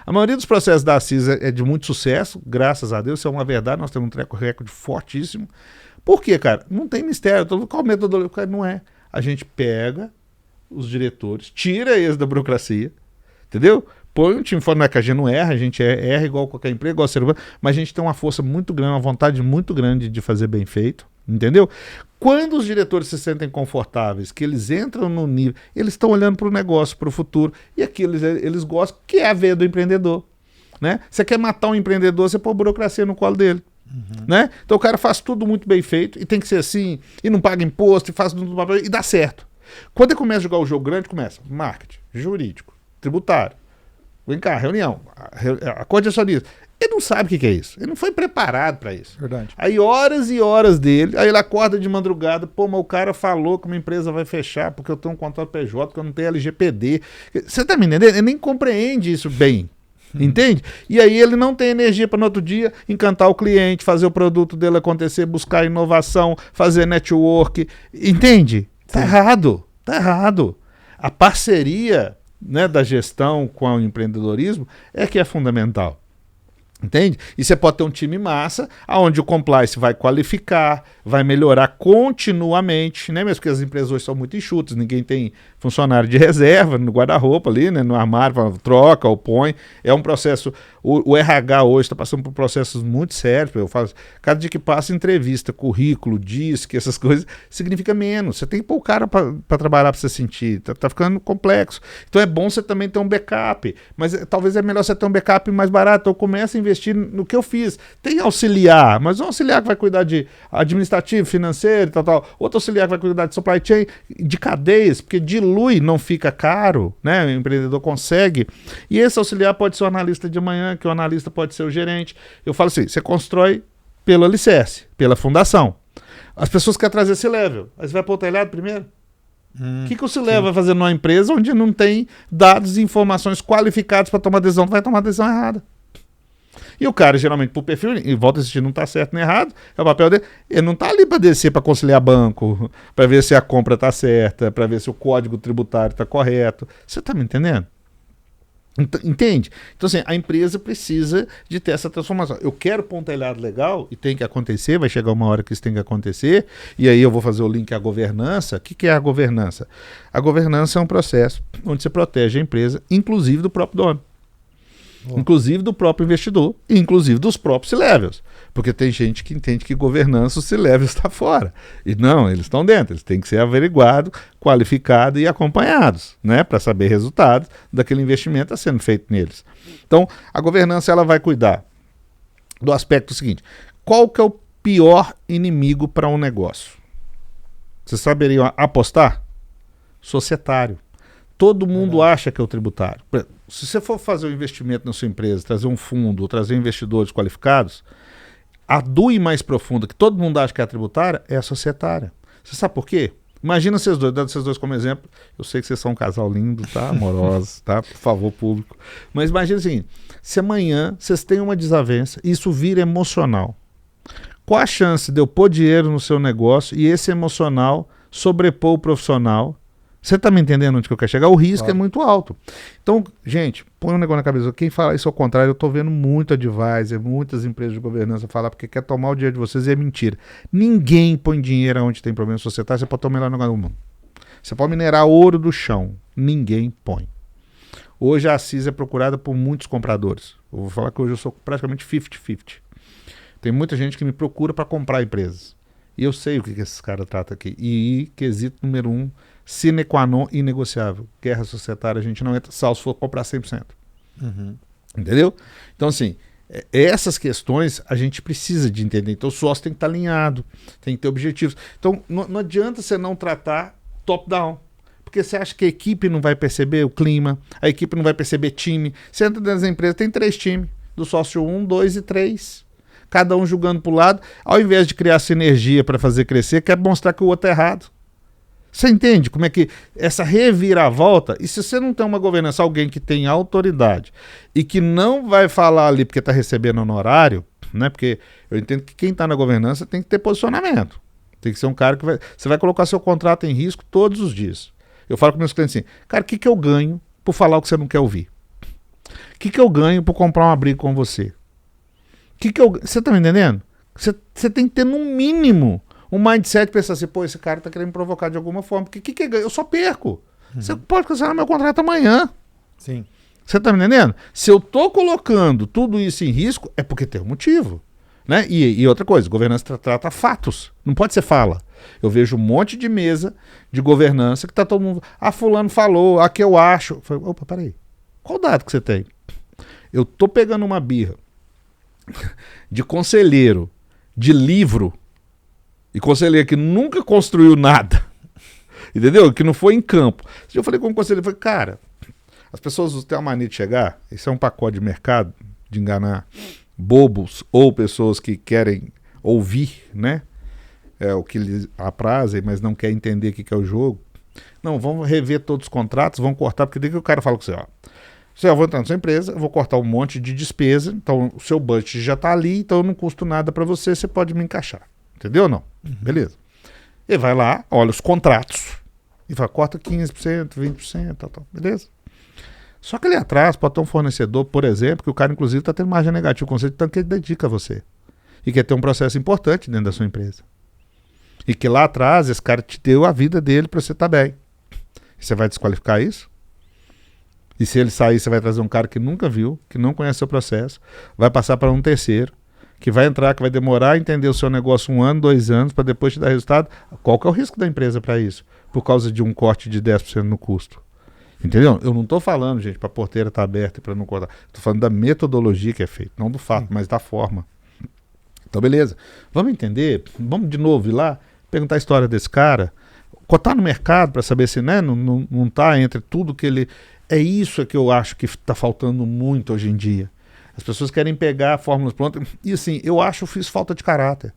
A maioria dos processos da Assis é de muito sucesso, graças a Deus, isso é uma verdade, nós temos um track record fortíssimo. Por quê, cara? Não tem mistério, qual metodologia? Não é. A gente pega os diretores, tira eles da burocracia, entendeu? Põe um time fora, não é que a gente não erra, a gente erra igual qualquer emprego, igual ser humano, mas a gente tem uma força muito grande, uma vontade muito grande de fazer bem feito, entendeu? Quando os diretores se sentem confortáveis, que eles entram no nível, eles estão olhando para o negócio, para o futuro, e aquilo eles gostam, que é a veia do empreendedor, né? Você quer matar um empreendedor, você põe burocracia no colo dele, né? Então o cara faz tudo muito bem feito, e tem que ser assim, e não paga imposto, e faz tudo no papel, e dá certo. Quando ele começa a jogar o jogo grande, começa marketing, jurídico, tributário, vem cá, reunião, a de acionista. Ele não sabe o que é isso. Ele não foi preparado para isso. Verdade. Aí horas e horas dele, aí ele acorda de madrugada, pô, mas o cara falou que uma empresa vai fechar porque eu tenho um contrato PJ, porque eu não tenho LGPD. Você tá me entendendo? Ele nem compreende isso bem. Entende? E aí ele não tem energia para no outro dia encantar o cliente, fazer o produto dele acontecer, buscar inovação, fazer network. Entende? Tá errado. Tá errado. A parceria, né, da gestão com o empreendedorismo é que é fundamental. Entende? E você pode ter um time massa, onde o compliance vai qualificar, vai melhorar continuamente, né? Mesmo porque as empresas hoje são muito enxutas, ninguém tem funcionário de reserva no guarda-roupa ali, né? No armário, troca ou põe. É um processo. O RH hoje está passando por processos muito sérios. Eu falo, cada dia que passa, entrevista, currículo, disque, essas coisas, significa menos. Você tem que pôr o cara para trabalhar para você sentir. Tá ficando complexo. Então é bom você também ter um backup, mas talvez é melhor você ter um backup mais barato. Então começa a investir no que eu fiz. Tem auxiliar, mas um auxiliar que vai cuidar de administrativo, financeiro, tal. Outro auxiliar que vai cuidar de supply chain, de cadeias, porque dilui, não fica caro, né? O empreendedor consegue. E esse auxiliar pode ser o analista de manhã, que o analista pode ser o gerente. Eu falo assim, você constrói pelo alicerce, pela fundação. As pessoas querem trazer esse level. Aí você vai pôr o telhado primeiro? O que o C-Level vai fazer numa empresa onde não tem dados e informações qualificados para tomar decisão? Vai tomar decisão errada. E o cara, geralmente, por perfil, e volta a assistir, não está certo nem errado, é o papel dele. Ele não está ali para descer, para conciliar banco, para ver se a compra está certa, para ver se o código tributário está correto. Você está me entendendo? Entende? Então, assim, a empresa precisa de ter essa transformação. Eu quero pôr um telhado legal, e tem que acontecer, vai chegar uma hora que isso tem que acontecer, e aí eu vou fazer o link à governança. O que é a governança? A governança é um processo onde você protege a empresa, inclusive do próprio dono. Inclusive do próprio investidor, e inclusive dos próprios C-Levels. Porque tem gente que entende que governança, o C-Levels está fora. E não, eles estão dentro, eles têm que ser averiguados, qualificados e acompanhados, né, para saber resultados daquele investimento que está sendo feito neles. Então, a governança ela vai cuidar do aspecto seguinte: qual que é o pior inimigo para um negócio? Vocês saberiam apostar? Societário. Todo mundo acha que é o tributário. Se você for fazer um investimento na sua empresa, trazer um fundo, ou trazer investidores qualificados, A DUI mais profunda, que todo mundo acha que é a tributária, é a societária. Você sabe por quê? Imagina vocês dois, dando vocês dois como exemplo. Eu sei que vocês são um casal lindo, tá? Amorosos, tá? Por favor, público. Mas imagina assim, se amanhã vocês têm uma desavença e isso vira emocional. Qual a chance de eu pôr dinheiro no seu negócio e esse emocional sobrepor o profissional? Você está me entendendo onde que eu quero chegar? O risco é muito alto. Então, gente, põe um negócio na cabeça. Quem fala isso ao contrário, eu estou vendo muito advisor, muitas empresas de governança falar porque quer tomar o dinheiro de vocês e é mentira. Ninguém põe dinheiro onde tem problema societário, você pode tomar o melhor negócio do mundo. Você pode minerar ouro do chão. Ninguém põe. Hoje a Assis é procurada por muitos compradores. Eu vou falar que hoje eu sou praticamente 50-50. Tem muita gente que me procura para comprar empresas. E eu sei o que esses caras tratam aqui. E quesito número 1, sine qua non, inegociável. Guerra societária, a gente não entra, salvo se for comprar 100%. Entendeu? Então, assim, essas questões a gente precisa de entender. Então, o sócio tem que estar alinhado, tem que ter objetivos. Então, não adianta você não tratar top-down. Porque você acha que a equipe não vai perceber o clima, a equipe não vai perceber time. Você entra dentro das empresas, tem 3 times. Do sócio 1, 2 e 3. Cada um julgando para o lado, ao invés de criar sinergia para fazer crescer, quer mostrar que o outro é errado. Você entende como é que essa reviravolta, e se você não tem uma governança, alguém que tem autoridade e que não vai falar ali porque está recebendo honorário, né? Porque eu entendo que quem está na governança tem que ter posicionamento. Tem que ser um cara que vai... Você vai colocar seu contrato em risco todos os dias. Eu falo com meus clientes assim, cara, o que eu ganho por falar o que você não quer ouvir? O que eu ganho por comprar uma briga com você? Você tá me entendendo? Você tem que ter, no mínimo, um mindset pensar assim, pô, esse cara tá querendo me provocar de alguma forma. Porque eu só perco. Você pode cancelar meu contrato amanhã. Sim. Você tá me entendendo? Se eu tô colocando tudo isso em risco, é porque tem um motivo. Né? E outra coisa, governança trata fatos. Não pode ser fala. Eu vejo um monte de mesa de governança que tá todo mundo... fulano falou, que eu acho. Eu falei, opa, peraí. Qual dado que você tem? Eu tô pegando uma birra de conselheiro, de livro, e conselheiro que nunca construiu nada, entendeu? Que não foi em campo. Eu falei com o conselheiro, falei, cara, as pessoas têm uma mania de chegar, isso é um pacote de mercado, de enganar bobos ou pessoas que querem ouvir, né? O que lhes aprazem, mas não quer entender o que é o jogo. Não, vamos rever todos os contratos, vamos cortar, porque daí que o cara fala com você, eu vou entrar na sua empresa, eu vou cortar um monte de despesa, então o seu budget já está ali, então eu não custo nada para você, você pode me encaixar. Entendeu ou não? Beleza. Ele vai lá, olha os contratos, e fala, corta 15%, 20%, tal. Beleza. Só que ali atrás pode ter um fornecedor, por exemplo, que o cara inclusive está tendo margem negativa, o conceito tanto que ele dedica a você. E quer ter um processo importante dentro da sua empresa. E que lá atrás esse cara te deu a vida dele para você estar bem. E você vai desqualificar isso? E se ele sair, você vai trazer um cara que nunca viu, que não conhece o processo, vai passar para um terceiro, que vai entrar, que vai demorar a entender o seu negócio 1 ano, 2 anos, para depois te dar resultado. Qual que é o risco da empresa para isso? Por causa de um corte de 10% no custo. Entendeu? Eu não estou falando, gente, para a porteira estar aberta e para não cortar. Estou falando da metodologia que é feita, não do fato, mas da forma. Então, beleza. Vamos entender, vamos de novo ir lá, perguntar a história desse cara, cotar no mercado para saber se não está entre tudo que ele... É isso que eu acho que está faltando muito hoje em dia. As pessoas querem pegar fórmulas prontas. E assim, eu acho que fiz falta de caráter.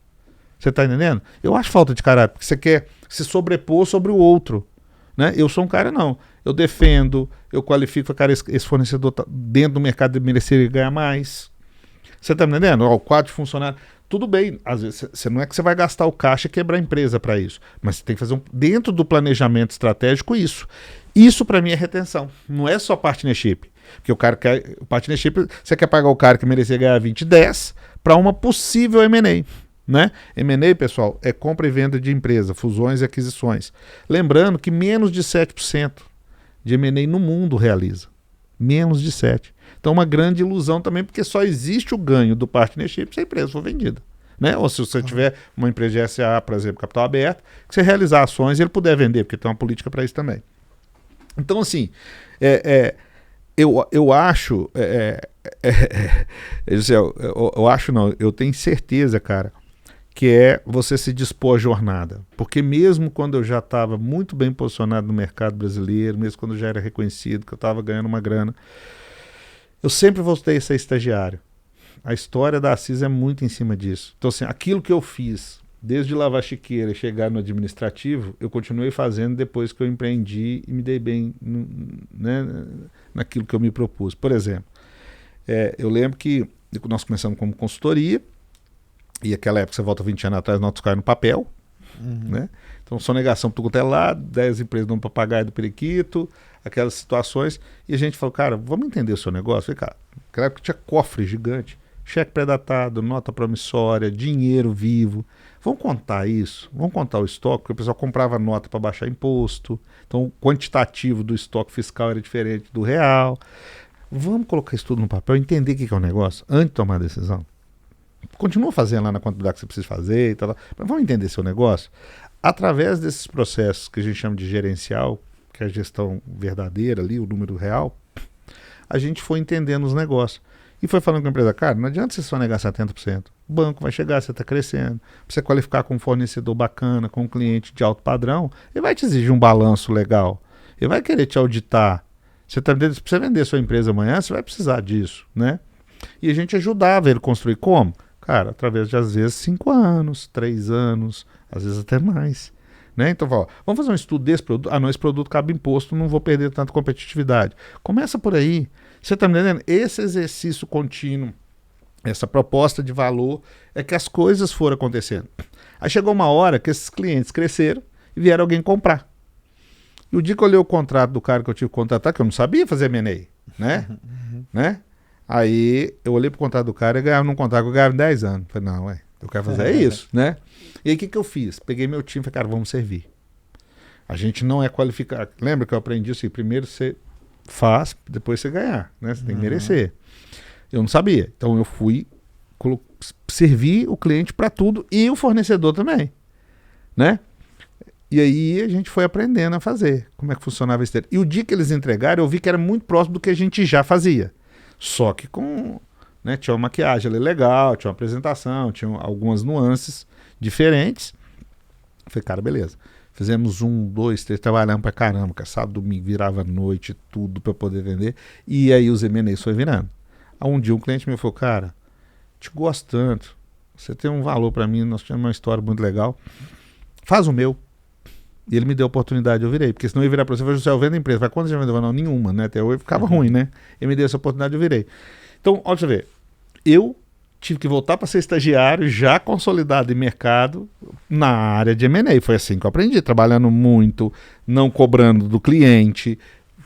Você está entendendo? Eu acho falta de caráter, porque você quer se sobrepor sobre o outro. Né? Eu sou um cara, não. Eu defendo, eu qualifico, cara, esse fornecedor tá dentro do mercado de merecer ganhar mais. Você está me entendendo? O quadro de funcionário. Tudo bem, às vezes você não é que você vai gastar o caixa e quebrar a empresa para isso. Mas você tem que fazer dentro do planejamento estratégico isso. Isso para mim é retenção. Não é só partnership. Porque o cara quer. O partnership, você quer pagar o cara que merecia ganhar 20, 10 para uma possível M&A. Né? M&A, pessoal, é compra e venda de empresa, fusões e aquisições. Lembrando que menos de 7% de M&A no mundo realiza. Menos de 7%. Então, uma grande ilusão também, porque só existe o ganho do partnership se a empresa for vendida. Né? Ou se você tiver uma empresa de SA, por exemplo, capital aberto, que você realizar ações e ele puder vender, porque tem uma política para isso também. Então, assim, eu acho... eu acho não, eu tenho certeza, cara, que é você se dispor à jornada. Porque mesmo quando eu já estava muito bem posicionado no mercado brasileiro, mesmo quando eu já era reconhecido, que eu estava ganhando uma grana, eu sempre voltei a ser estagiário. A história da Assis é muito em cima disso. Então, assim, aquilo que eu fiz, desde lavar chiqueira e chegar no administrativo, eu continuei fazendo depois que eu empreendi e me dei bem, né, naquilo que eu me propus. Por exemplo, eu lembro que nós começamos como consultoria, e aquela época, você volta 20 anos atrás, nós caímos no papel, né? Então, sonegação por tudo é lá, 10 empresas dão para pagar do periquito, aquelas situações, e a gente falou, cara, vamos entender o seu negócio? Eu falei, cara, naquela época tinha cofre gigante, cheque pré-datado, nota promissória, dinheiro vivo. Vamos contar isso? Vamos contar o estoque? Porque o pessoal comprava nota para baixar imposto, então o quantitativo do estoque fiscal era diferente do real. Vamos colocar isso tudo no papel, entender o que é o negócio, antes de tomar a decisão. Continua fazendo lá na quantidade que você precisa fazer e tal, mas vamos entender seu negócio? Através desses processos que a gente chama de gerencial, que é a gestão verdadeira ali, o número real, a gente foi entendendo os negócios. E foi falando com a empresa, cara, não adianta você só negar 70%. O banco vai chegar, você está crescendo. Pra você qualificar com um fornecedor bacana, com um cliente de alto padrão, ele vai te exigir um balanço legal. Ele vai querer te auditar. Você tá, se você vender sua empresa amanhã, você vai precisar disso, né? E a gente ajudava ele a construir como? Cara, através de, às vezes, 5 anos, 3 anos, às vezes até mais. Né? Então, vamos fazer um estudo desse produto. Não, esse produto cabe imposto, não vou perder tanta competitividade. Começa por aí. Você está me entendendo? Esse exercício contínuo, essa proposta de valor, é que as coisas foram acontecendo. Aí chegou uma hora que esses clientes cresceram e vieram alguém comprar. E o dia que eu olhei o contrato do cara que eu tive que contratar, que eu não sabia fazer M&A, né? né? Aí eu olhei pro contrato do cara e ganhava num contrato que eu ganhava em 10 anos. Falei, não, eu quero fazer isso, né? E aí o que eu fiz? Peguei meu time e falei, cara, vamos servir. A gente não é qualificado. Lembra que eu aprendi assim, primeiro você faz, depois você ganhar, né? Você tem que merecer. Eu não sabia. Então eu fui servir o cliente para tudo e o fornecedor também, né? E aí a gente foi aprendendo a fazer, como é que funcionava isso. E o dia que eles entregaram, eu vi que era muito próximo do que a gente já fazia. Só que com, né, tinha uma maquiagem ali legal, tinha uma apresentação, tinha algumas nuances diferentes. Eu falei, cara, beleza. Fizemos 1, 2, 3, trabalhamos pra caramba, cara, sábado, domingo, virava noite, tudo pra poder vender. E aí os M&As foi virando. Aí um dia um cliente me falou, cara, te gosto tanto, você tem um valor pra mim, nós tínhamos uma história muito legal, faz o meu. E ele me deu a oportunidade, eu virei. Porque senão eu ia virar para você, José, eu vendo a empresa. Vai, quantas já vendeu? Não, nenhuma, né? Até hoje ficava ruim, né? Ele me deu essa oportunidade, eu virei. Então, olha pra você ver. Eu tive que voltar para ser estagiário, já consolidado em mercado, na área de M&A. Foi assim que eu aprendi, trabalhando muito, não cobrando do cliente,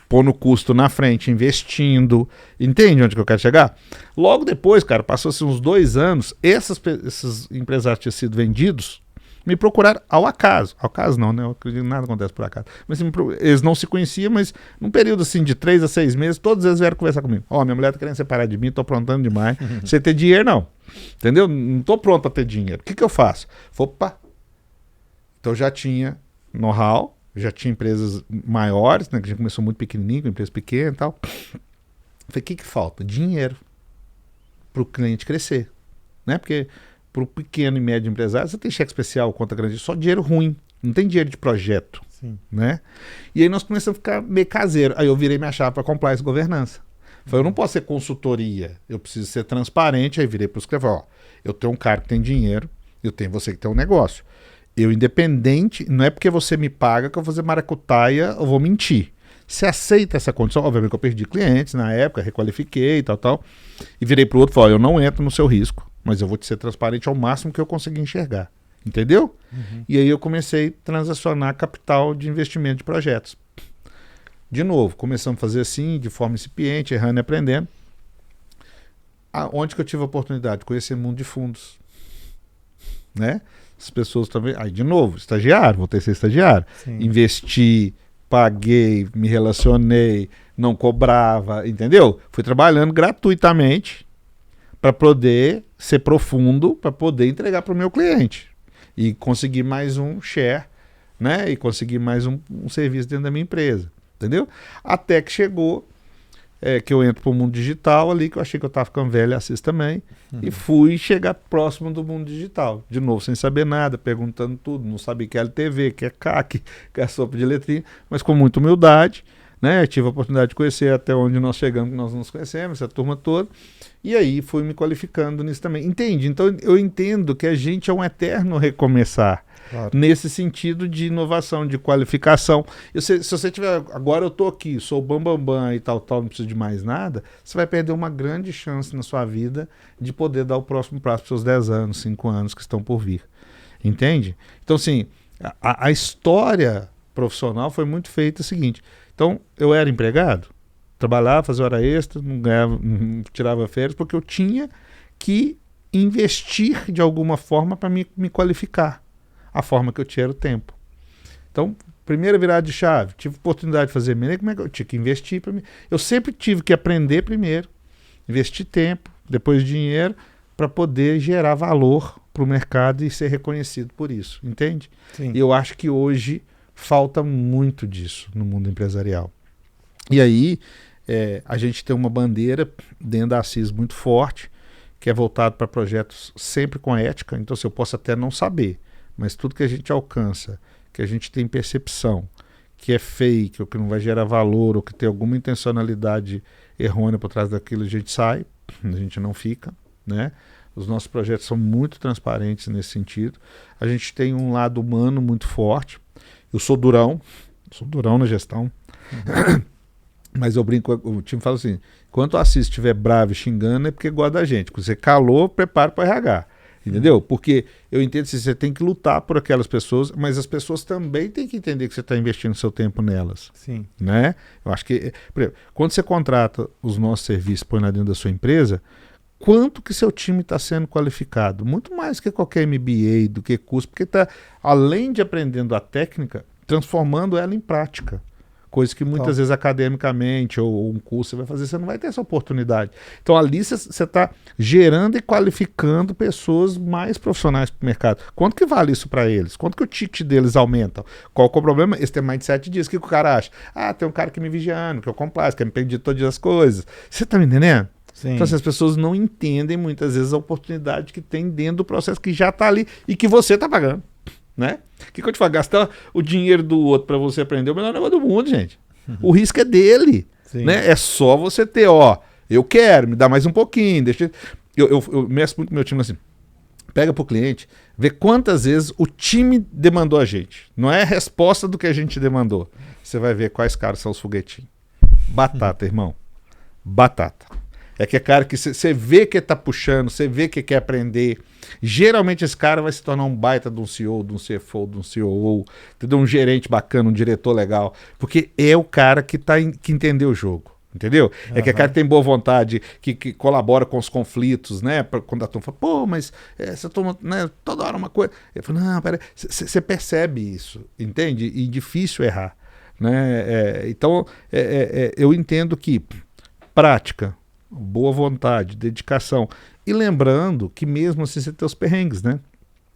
pondo o custo na frente, investindo. Entende onde que eu quero chegar? Logo depois, cara, passou-se uns 2 anos, esses empresários tinham sido vendidos, me procuraram ao acaso. Ao acaso não, né? Eu acredito que nada acontece por acaso. Mas eles não se conheciam, mas num período assim de 3 a 6 meses, todos eles vieram conversar comigo. Minha mulher tá querendo separar de mim, tô aprontando demais. Você ter dinheiro, não. Entendeu? Não tô pronto para ter dinheiro. O que eu faço? Opa! Então eu já tinha know-how, já tinha empresas maiores, né? Que a gente começou muito pequenininho, com empresas pequenas e tal. Falei, o que falta? Dinheiro para o cliente crescer. Né? Porque para o pequeno e médio empresário, você tem cheque especial, conta grande, só dinheiro ruim, não tem dinheiro de projeto. Sim. Né? E aí nós começamos a ficar meio caseiro. Aí eu virei minha chave para compliance e governança. Falei, eu não posso ser consultoria, eu preciso ser transparente. Aí virei para os caras, eu tenho um cara que tem dinheiro, eu tenho você que tem um negócio. Eu, independente, não é porque você me paga que eu vou fazer maracutaia, eu vou mentir. Você aceita essa condição? Obviamente que eu perdi clientes na época, requalifiquei e tal. E virei para o outro e falei, eu não entro no seu risco, mas eu vou te ser transparente ao máximo que eu conseguir enxergar. Entendeu? E aí eu comecei a transacionar capital de investimento de projetos. De novo, começamos a fazer assim, de forma incipiente, errando e aprendendo. Onde que eu tive a oportunidade de conhecer o mundo de fundos? Né? As pessoas também... Aí, de novo, estagiário, voltei a ser estagiário. Sim. Investi, paguei, me relacionei, não cobrava, entendeu? Fui trabalhando gratuitamente para poder ser profundo, para poder entregar para o meu cliente. E conseguir mais um share, né? E conseguir mais um serviço dentro da minha empresa. Entendeu? Até que chegou, que eu entro para o mundo digital ali, que eu achei que eu estava ficando velho, Assis também, e fui chegar próximo do mundo digital. De novo, sem saber nada, perguntando tudo, não sabia que é LTV, que é CAC, que é sopa de letrinha, mas com muita humildade, né? Tive a oportunidade de conhecer até onde nós chegamos, que nós nos conhecemos, essa turma toda. E aí fui me qualificando nisso também. Entende? Então eu entendo que a gente é um eterno recomeçar. Claro. Nesse sentido de inovação, de qualificação. Se você tiver, agora eu estou aqui, sou bambambam e tal, não preciso de mais nada, você vai perder uma grande chance na sua vida de poder dar o próximo passo para os seus 10 anos, 5 anos que estão por vir. Entende? Então, assim, a história profissional foi muito feita o seguinte. Então, eu era empregado, trabalhava, fazia hora extra, não ganhava, não tirava férias, porque eu tinha que investir de alguma forma para me qualificar. A forma que eu tinha era o tempo. Então, primeira virada de chave, tive oportunidade de fazer menino, como é que eu tinha que investir para mim? Eu sempre tive que aprender primeiro, investir tempo, depois dinheiro, para poder gerar valor para o mercado e ser reconhecido por isso, entende? Sim. E eu acho que hoje falta muito disso no mundo empresarial. E aí, a gente tem uma bandeira dentro da Assis muito forte, que é voltado para projetos sempre com ética, então assim, eu posso até não saber, mas tudo que a gente alcança, que a gente tem percepção, que é fake, ou que não vai gerar valor, ou que tem alguma intencionalidade errônea por trás daquilo, a gente sai, a gente não fica, né? Os nossos projetos são muito transparentes nesse sentido. A gente tem um lado humano muito forte. Eu sou durão na gestão, mas eu brinco, o time fala assim, enquanto o Assis estiver bravo e xingando é porque gosta da gente. Quando você calou, prepara para o RH. Entendeu? Porque eu entendo que você tem que lutar por aquelas pessoas, mas as pessoas também têm que entender que você está investindo seu tempo nelas. Sim. Né? Eu acho que, por exemplo, quando você contrata os nossos serviços, põe lá dentro da sua empresa, quanto que seu time está sendo qualificado? Muito mais que qualquer MBA, do que curso, porque está, além de aprendendo a técnica, transformando ela em prática. Coisa que muitas vezes academicamente ou um curso você vai fazer, você não vai ter essa oportunidade. Então ali você está gerando e qualificando pessoas mais profissionais para o mercado. Quanto que vale isso para eles? Quanto que o ticket deles aumenta? Qual que é o problema? Esse tem mindset diz. O que o cara acha? Ah, tem um cara que me vigiando, que eu complaço, que me pede todas as coisas. Você está me entendendo? Sim. Então assim, as pessoas não entendem muitas vezes a oportunidade que tem dentro do processo que já está ali e que você está pagando. Né? O que eu te falo? Gastar o dinheiro do outro para você aprender é o melhor negócio do mundo, gente. O risco é dele. Né? É só você ter, eu quero, me dá mais um pouquinho. Deixa... Eu meço muito com meu time assim. Pega pro cliente, vê quantas vezes o time demandou a gente. Não é a resposta do que a gente demandou. Você vai ver quais caras são os foguetinhos. Batata, irmão. Batata. É que é cara que você vê que tá puxando, você vê que quer aprender. Geralmente esse cara vai se tornar um baita de um CEO, de um CFO, de um COO, entendeu? Um gerente bacana, um diretor legal. Porque é o cara que entendeu o jogo, entendeu? É que é cara que tem boa vontade, que colabora com os conflitos, né? Quando a turma fala, pô, mas essa turma, né, toda hora uma coisa. Eu falo, não, peraí, você percebe isso, entende? E difícil errar, né? Então, eu entendo que prática, boa vontade, dedicação. E lembrando que mesmo assim você tem os perrengues, né?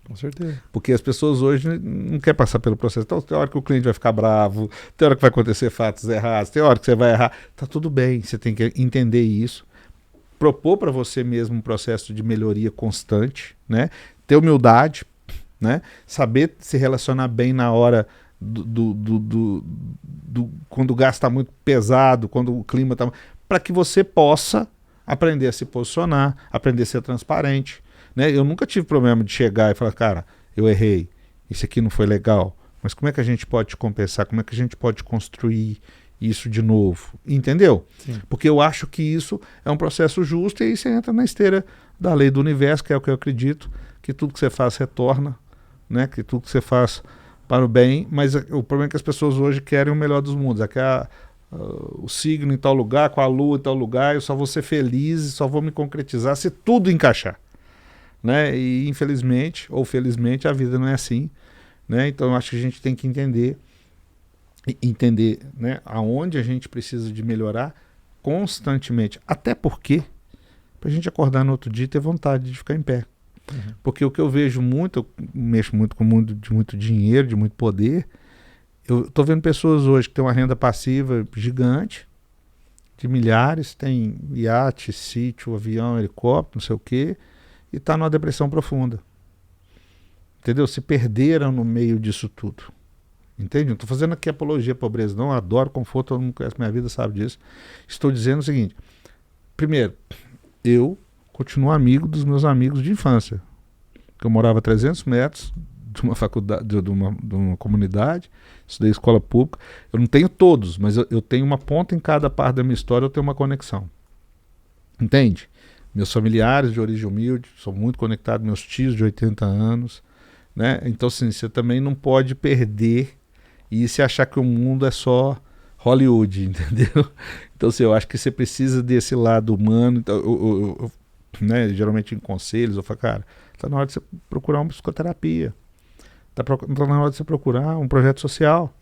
Com certeza. Porque as pessoas hoje não querem passar pelo processo. Então tem hora que o cliente vai ficar bravo, tem hora que vai acontecer fatos errados, tem hora que você vai errar. Tá tudo bem, você tem que entender isso. Propor para você mesmo um processo de melhoria constante, né? Ter humildade, né? Saber se relacionar bem na hora quando o gás está muito pesado, quando o clima está... para que você possa aprender a se posicionar, aprender a ser transparente. Né? Eu nunca tive problema de chegar e falar, cara, eu errei, isso aqui não foi legal, mas como é que a gente pode compensar? Como é que a gente pode construir isso de novo? Entendeu? Sim. Porque eu acho que isso é um processo justo e aí você entra na esteira da lei do universo, que é o que eu acredito, que tudo que você faz retorna, né? Que tudo que você faz para o bem, mas o problema é que as pessoas hoje querem o melhor dos mundos, o signo em tal lugar, com a lua em tal lugar, eu só vou ser feliz, só vou me concretizar se tudo encaixar, né? E infelizmente ou felizmente a vida não é assim, né? Então eu acho que a gente tem que entender, né, aonde a gente precisa de melhorar constantemente, até porque para a gente acordar no outro dia e ter vontade de ficar em pé. Porque o que eu vejo muito, eu mexo muito com o mundo de muito dinheiro, de muito poder. Eu estou vendo pessoas hoje que têm uma renda passiva gigante, de milhares, tem iate, sítio, avião, helicóptero, não sei o quê, e está numa depressão profunda. Entendeu? Se perderam no meio disso tudo. Entende? Não estou fazendo aqui apologia à pobreza, não. Eu adoro conforto, todo mundo conhece minha vida, sabe disso. Estou dizendo o seguinte: primeiro, eu continuo amigo dos meus amigos de infância. Eu morava a 300 metros de uma faculdade, de uma comunidade, estudei escola pública. Eu não tenho todos, mas eu tenho uma ponta em cada parte da minha história, eu tenho uma conexão. Entende? Meus familiares de origem humilde, sou muito conectado, meus tios de 80 anos. Né? Então, assim, você também não pode perder e se achar que o mundo é só Hollywood, entendeu? Então, assim, eu acho que você precisa desse lado humano. Então, né, geralmente em conselhos, eu falo, cara, está na hora de você procurar uma psicoterapia. Está na hora de você procurar um projeto social.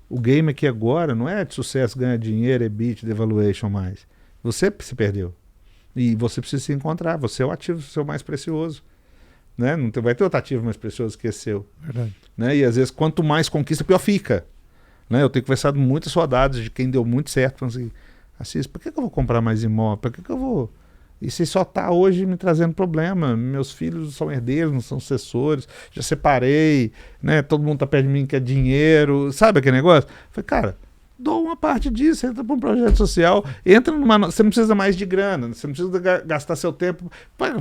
O game aqui agora não é de sucesso, ganhar dinheiro, EBITDA, devaluation mais. Você se perdeu. E você precisa se encontrar. Você é o ativo seu mais precioso. Né? Não vai ter outro ativo mais precioso que esse seu. Verdade. Né? E às vezes, quanto mais conquista, pior fica. Né? Eu tenho conversado com muitas saudades de quem deu muito certo. Falando assim, por que eu vou comprar mais imóvel? Por que eu vou... E se só está hoje me trazendo problema? Meus filhos são herdeiros, não são sucessores. Já separei, né? Todo mundo está perto de mim, quer dinheiro. Sabe aquele negócio? Eu falei, cara, dou uma parte disso, entra para um projeto social, entra numa... Você não precisa mais de grana, você não precisa gastar seu tempo.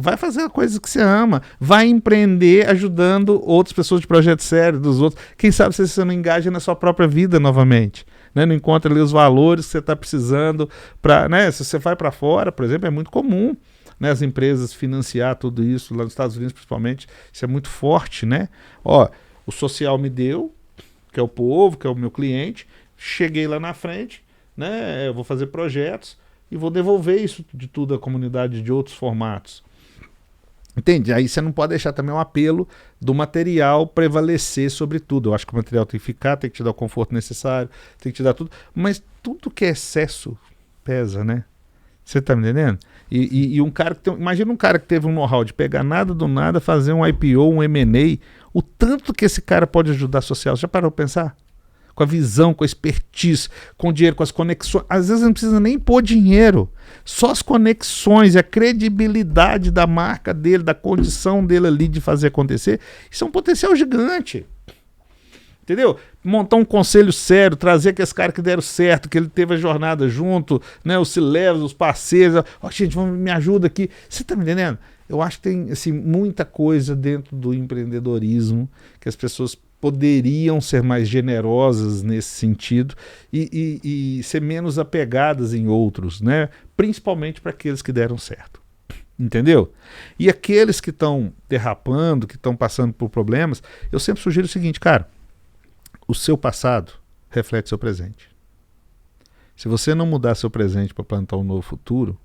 Vai fazer coisas que você ama, vai empreender ajudando outras pessoas de projetos sérios, dos outros. Quem sabe se você não engaja na sua própria vida novamente. Né? Não encontra ali os valores que você está precisando para, né? Se você vai para fora, por exemplo, é muito comum, né, as empresas financiar tudo isso, lá nos Estados Unidos principalmente, isso é muito forte, né? Ó, o social me deu, que é o povo, que é o meu cliente, cheguei lá na frente, né? Eu vou fazer projetos e vou devolver isso de tudo à comunidade de outros formatos. Entende? Aí você não pode deixar também um apelo do material prevalecer sobre tudo. Eu acho que o material tem que ficar, tem que te dar o conforto necessário, tem que te dar tudo. Mas tudo que é excesso pesa, né? Você tá me entendendo? E um cara que tem... Imagina um cara que teve um know-how de pegar nada do nada, fazer um IPO, um M&A. O tanto que esse cara pode ajudar a social. Você já parou pra pensar? Com a visão, com a expertise, com o dinheiro, com as conexões. Às vezes não precisa nem pôr dinheiro. Só as conexões e a credibilidade da marca dele, da condição dele ali de fazer acontecer. Isso é um potencial gigante. Entendeu? Montar um conselho sério, trazer aqueles caras que deram certo, que ele teve a jornada junto, né? Os C-Levels, os parceiros. Ó, gente, me ajuda aqui. Você tá me entendendo? Eu acho que tem assim, muita coisa dentro do empreendedorismo que as pessoas poderiam ser mais generosas nesse sentido e ser menos apegadas em outros, né? Principalmente para aqueles que deram certo. Entendeu? E aqueles que estão derrapando, que estão passando por problemas, eu sempre sugiro o seguinte, cara, o seu passado reflete seu presente. Se você não mudar seu presente para plantar um novo futuro,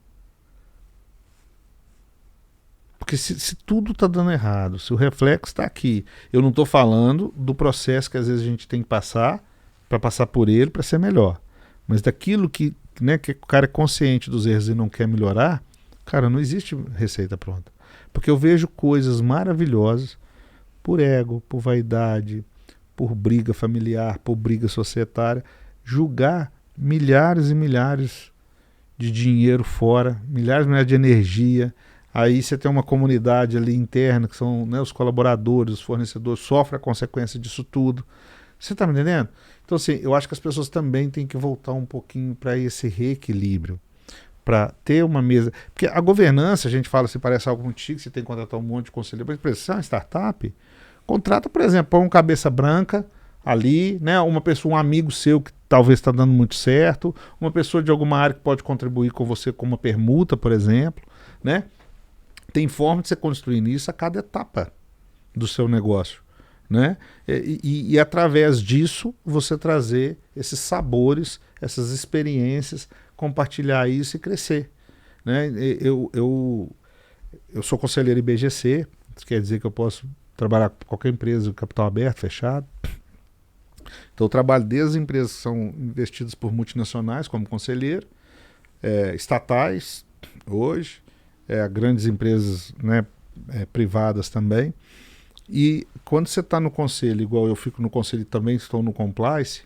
porque se tudo está dando errado, se o reflexo está aqui, eu não estou falando do processo que às vezes a gente tem que passar para passar por ele para ser melhor, mas daquilo que, né, que o cara é consciente dos erros e não quer melhorar, cara, não existe receita pronta. Porque eu vejo coisas maravilhosas por ego, por vaidade, por briga familiar, por briga societária, julgar milhares e milhares de dinheiro fora, milhares e milhares de energia. Aí você tem uma comunidade ali interna, que são, né, os colaboradores, os fornecedores, sofrem a consequência disso tudo. Você está me entendendo? Então, assim, eu acho que as pessoas também têm que voltar um pouquinho para esse reequilíbrio, para ter uma mesa. Porque a governança, a gente fala assim, parece algo muito chique, você tem que contratar um monte de conselheiro, mas se é uma startup, contrata, por exemplo, põe um cabeça branca ali, né, uma pessoa, um amigo seu que talvez está dando muito certo, uma pessoa de alguma área que pode contribuir com você com uma permuta, por exemplo, né? Tem forma de você construir isso a cada etapa do seu negócio, né? E através disso você trazer esses sabores, essas experiências, compartilhar isso e crescer, né? Eu sou conselheiro IBGC, isso quer dizer que eu posso trabalhar com qualquer empresa de capital aberto, fechado. Então eu trabalho desde as empresas que são investidas por multinacionais como conselheiro, estatais hoje, grandes empresas, né, privadas também. E quando você está no conselho, igual eu fico no conselho e também estou no compliance,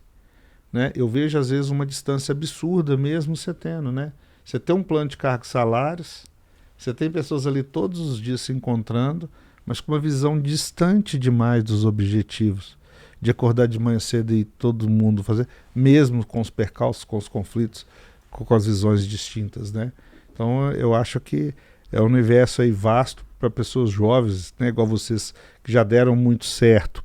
né, eu vejo às vezes uma distância absurda mesmo você tendo, né? Você tem um plano de cargos e salários, você tem pessoas ali todos os dias se encontrando, mas com uma visão distante demais dos objetivos, de acordar de manhã cedo e todo mundo fazer, mesmo com os percalços, com os conflitos, com as visões distintas, né? Então eu acho que é um universo aí vasto para pessoas jovens, né, igual vocês que já deram muito certo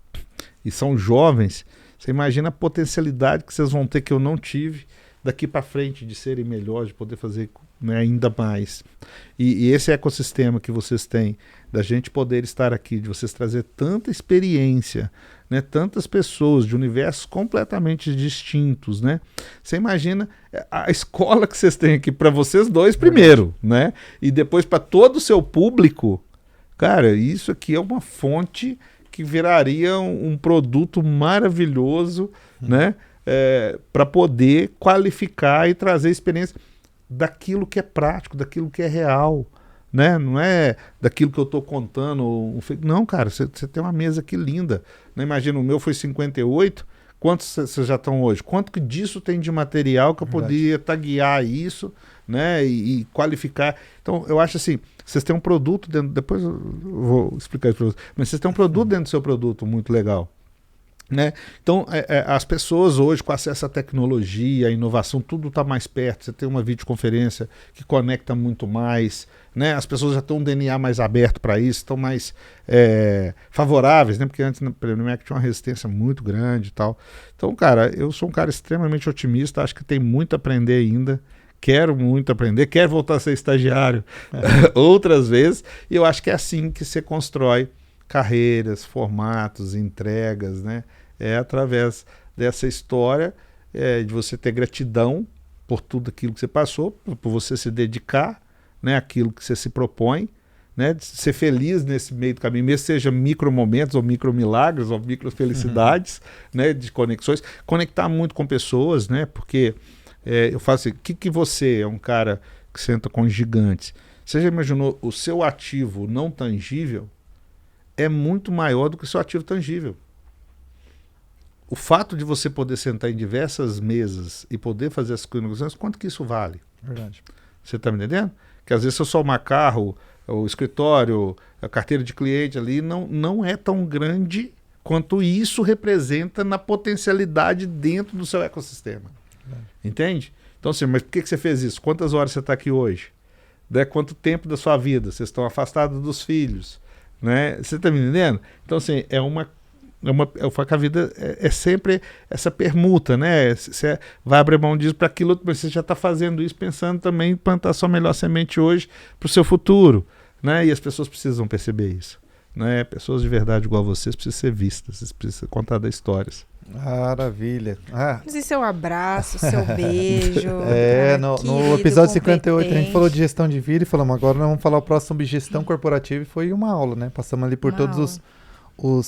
e são jovens. Você imagina a potencialidade que vocês vão ter que eu não tive daqui para frente, de serem melhores, de poder fazer, né, ainda mais. E esse ecossistema que vocês têm, da gente poder estar aqui, de vocês trazer tanta experiência, né, tantas pessoas de universos completamente distintos, né? Você imagina a escola que vocês têm aqui para vocês dois primeiro, né? E depois para todo o seu público. Cara, isso aqui é uma fonte que viraria um produto maravilhoso, né? Para poder qualificar e trazer experiência daquilo que é prático, daquilo que é real, né? Não é daquilo que eu estou contando. Não, cara, você tem uma mesa aqui linda, né? Imagina, o meu foi 58, quantos vocês já estão hoje? Quanto que disso tem de material que eu poderia taguear isso, né? E qualificar. Então, eu acho assim, vocês têm um produto dentro, depois eu vou explicar isso para vocês, mas vocês têm um produto dentro do seu produto muito legal. Né? Então, as pessoas hoje, com acesso à tecnologia, à inovação, tudo está mais perto. Você tem uma videoconferência que conecta muito mais, né? As pessoas já estão um DNA mais aberto para isso, estão mais favoráveis, né? Porque antes no Mac tinha uma resistência muito grande e tal. Então, cara, eu sou um cara extremamente otimista, acho que tem muito a aprender ainda. Quero muito aprender, quero voltar a ser estagiário outras vezes, e eu acho que é assim que você constrói carreiras, formatos, entregas, né? É através dessa história de você ter gratidão por tudo aquilo que você passou, por você se dedicar, né, àquilo que você se propõe, né, de ser feliz nesse meio do caminho, mesmo seja micro momentos ou micro milagres ou micro felicidades, né, de conexões, conectar muito com pessoas, né, porque eu falo assim, que você é um cara que senta com gigantes? Você já imaginou o seu ativo não tangível é muito maior do que o seu ativo tangível. O fato de você poder sentar em diversas mesas e poder fazer as negociações, quanto que isso vale? Verdade. Você está me entendendo? Que às vezes se eu somar carro, o escritório, a carteira de cliente ali, não é tão grande quanto isso representa na potencialidade dentro do seu ecossistema. Entende? Então assim, mas por que você fez isso? Quantas horas você está aqui hoje? Quanto tempo da sua vida? Vocês estão afastados dos filhos? Né? Você está me entendendo? Então, assim, eu falo que a vida é sempre essa permuta, né? Você vai abrir mão disso para aquilo, mas você já está fazendo isso pensando também em plantar sua melhor semente hoje para o seu futuro, né? E as pessoas precisam perceber isso, né? Pessoas de verdade igual vocês precisam ser vistas, vocês precisam contar das histórias. Maravilha. E seu abraço, seu beijo. No episódio 58 a gente falou de gestão de vida e falamos, agora nós vamos falar o próximo sobre gestão corporativa e foi uma aula, né? Passamos ali por todas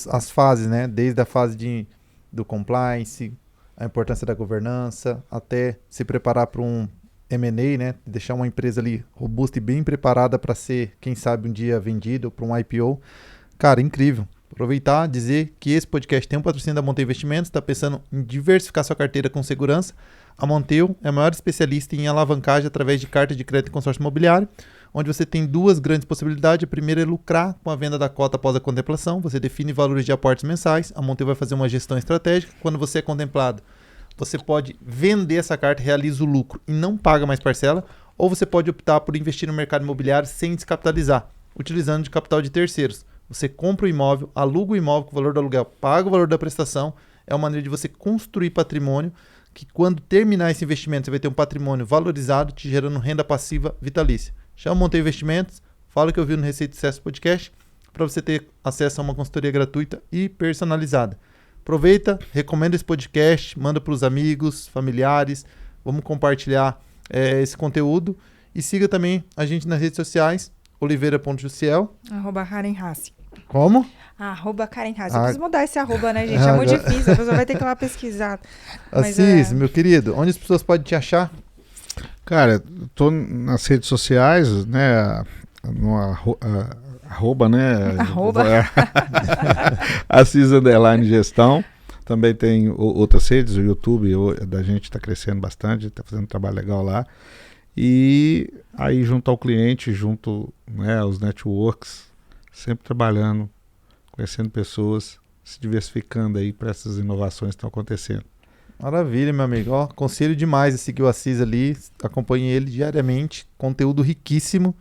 as fases, né? Desde a fase do compliance, a importância da governança, até se preparar para um M&A, né? Deixar uma empresa ali robusta e bem preparada para ser, quem sabe, um dia vendida para um IPO. Cara, incrível. Aproveitar, dizer que esse podcast tem um patrocínio da Monteu Investimentos, está pensando em diversificar sua carteira com segurança. A Monteu é a maior especialista em alavancagem através de carta de crédito e consórcio imobiliário, onde você tem duas grandes possibilidades. A primeira é lucrar com a venda da cota após a contemplação. Você define valores de aportes mensais. A Monteu vai fazer uma gestão estratégica. Quando você é contemplado, você pode vender essa carta, realiza o lucro e não paga mais parcela. Ou você pode optar por investir no mercado imobiliário sem descapitalizar, utilizando de capital de terceiros. Você compra o imóvel, aluga o imóvel com o valor do aluguel, paga o valor da prestação. É uma maneira de você construir patrimônio, que quando terminar esse investimento, você vai ter um patrimônio valorizado, te gerando renda passiva vitalícia. Chama o Monteu Investimentos, fala o que eu vi no Receita e Sucesso Podcast, para você ter acesso a uma consultoria gratuita e personalizada. Aproveita, recomenda esse podcast, manda para os amigos, familiares, vamos compartilhar esse conteúdo e siga também a gente nas redes sociais, oliveira.jussiel. @Harenhassi. Como? Karen Haas. Eu preciso mudar esse arroba, né, gente? É muito difícil, a pessoa vai ter que ir lá pesquisar. Assis, meu querido, onde as pessoas podem te achar? Cara, tô nas redes sociais, né, no arroba, né? Assis_gestão. Também tem outras redes, o YouTube da gente está crescendo bastante, está fazendo um trabalho legal lá. E aí junto ao cliente, junto, né, aos networks, sempre trabalhando, conhecendo pessoas, se diversificando aí para essas inovações que estão acontecendo. Maravilha, meu amigo. Ó, aconselho demais a seguir o Assis ali. Acompanhe ele diariamente. Conteúdo riquíssimo,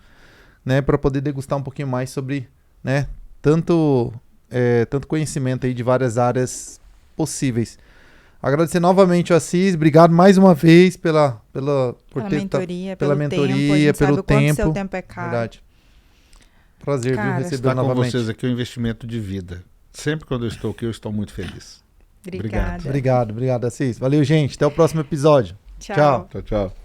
né? Para poder degustar um pouquinho mais sobre, né? Tanto conhecimento aí de várias áreas possíveis. Agradecer novamente ao Assis. Obrigado mais uma vez pela mentoria, pelo tempo. tempo. Seu tempo é caro. Verdade. Prazer, Cara, viu? Receber Estar com novamente. vocês aqui é um investimento de vida. Sempre quando eu estou aqui, eu estou muito feliz. Obrigada. Obrigado, Assis. Valeu, gente. Até o próximo episódio. Tchau. Tchau, tchau.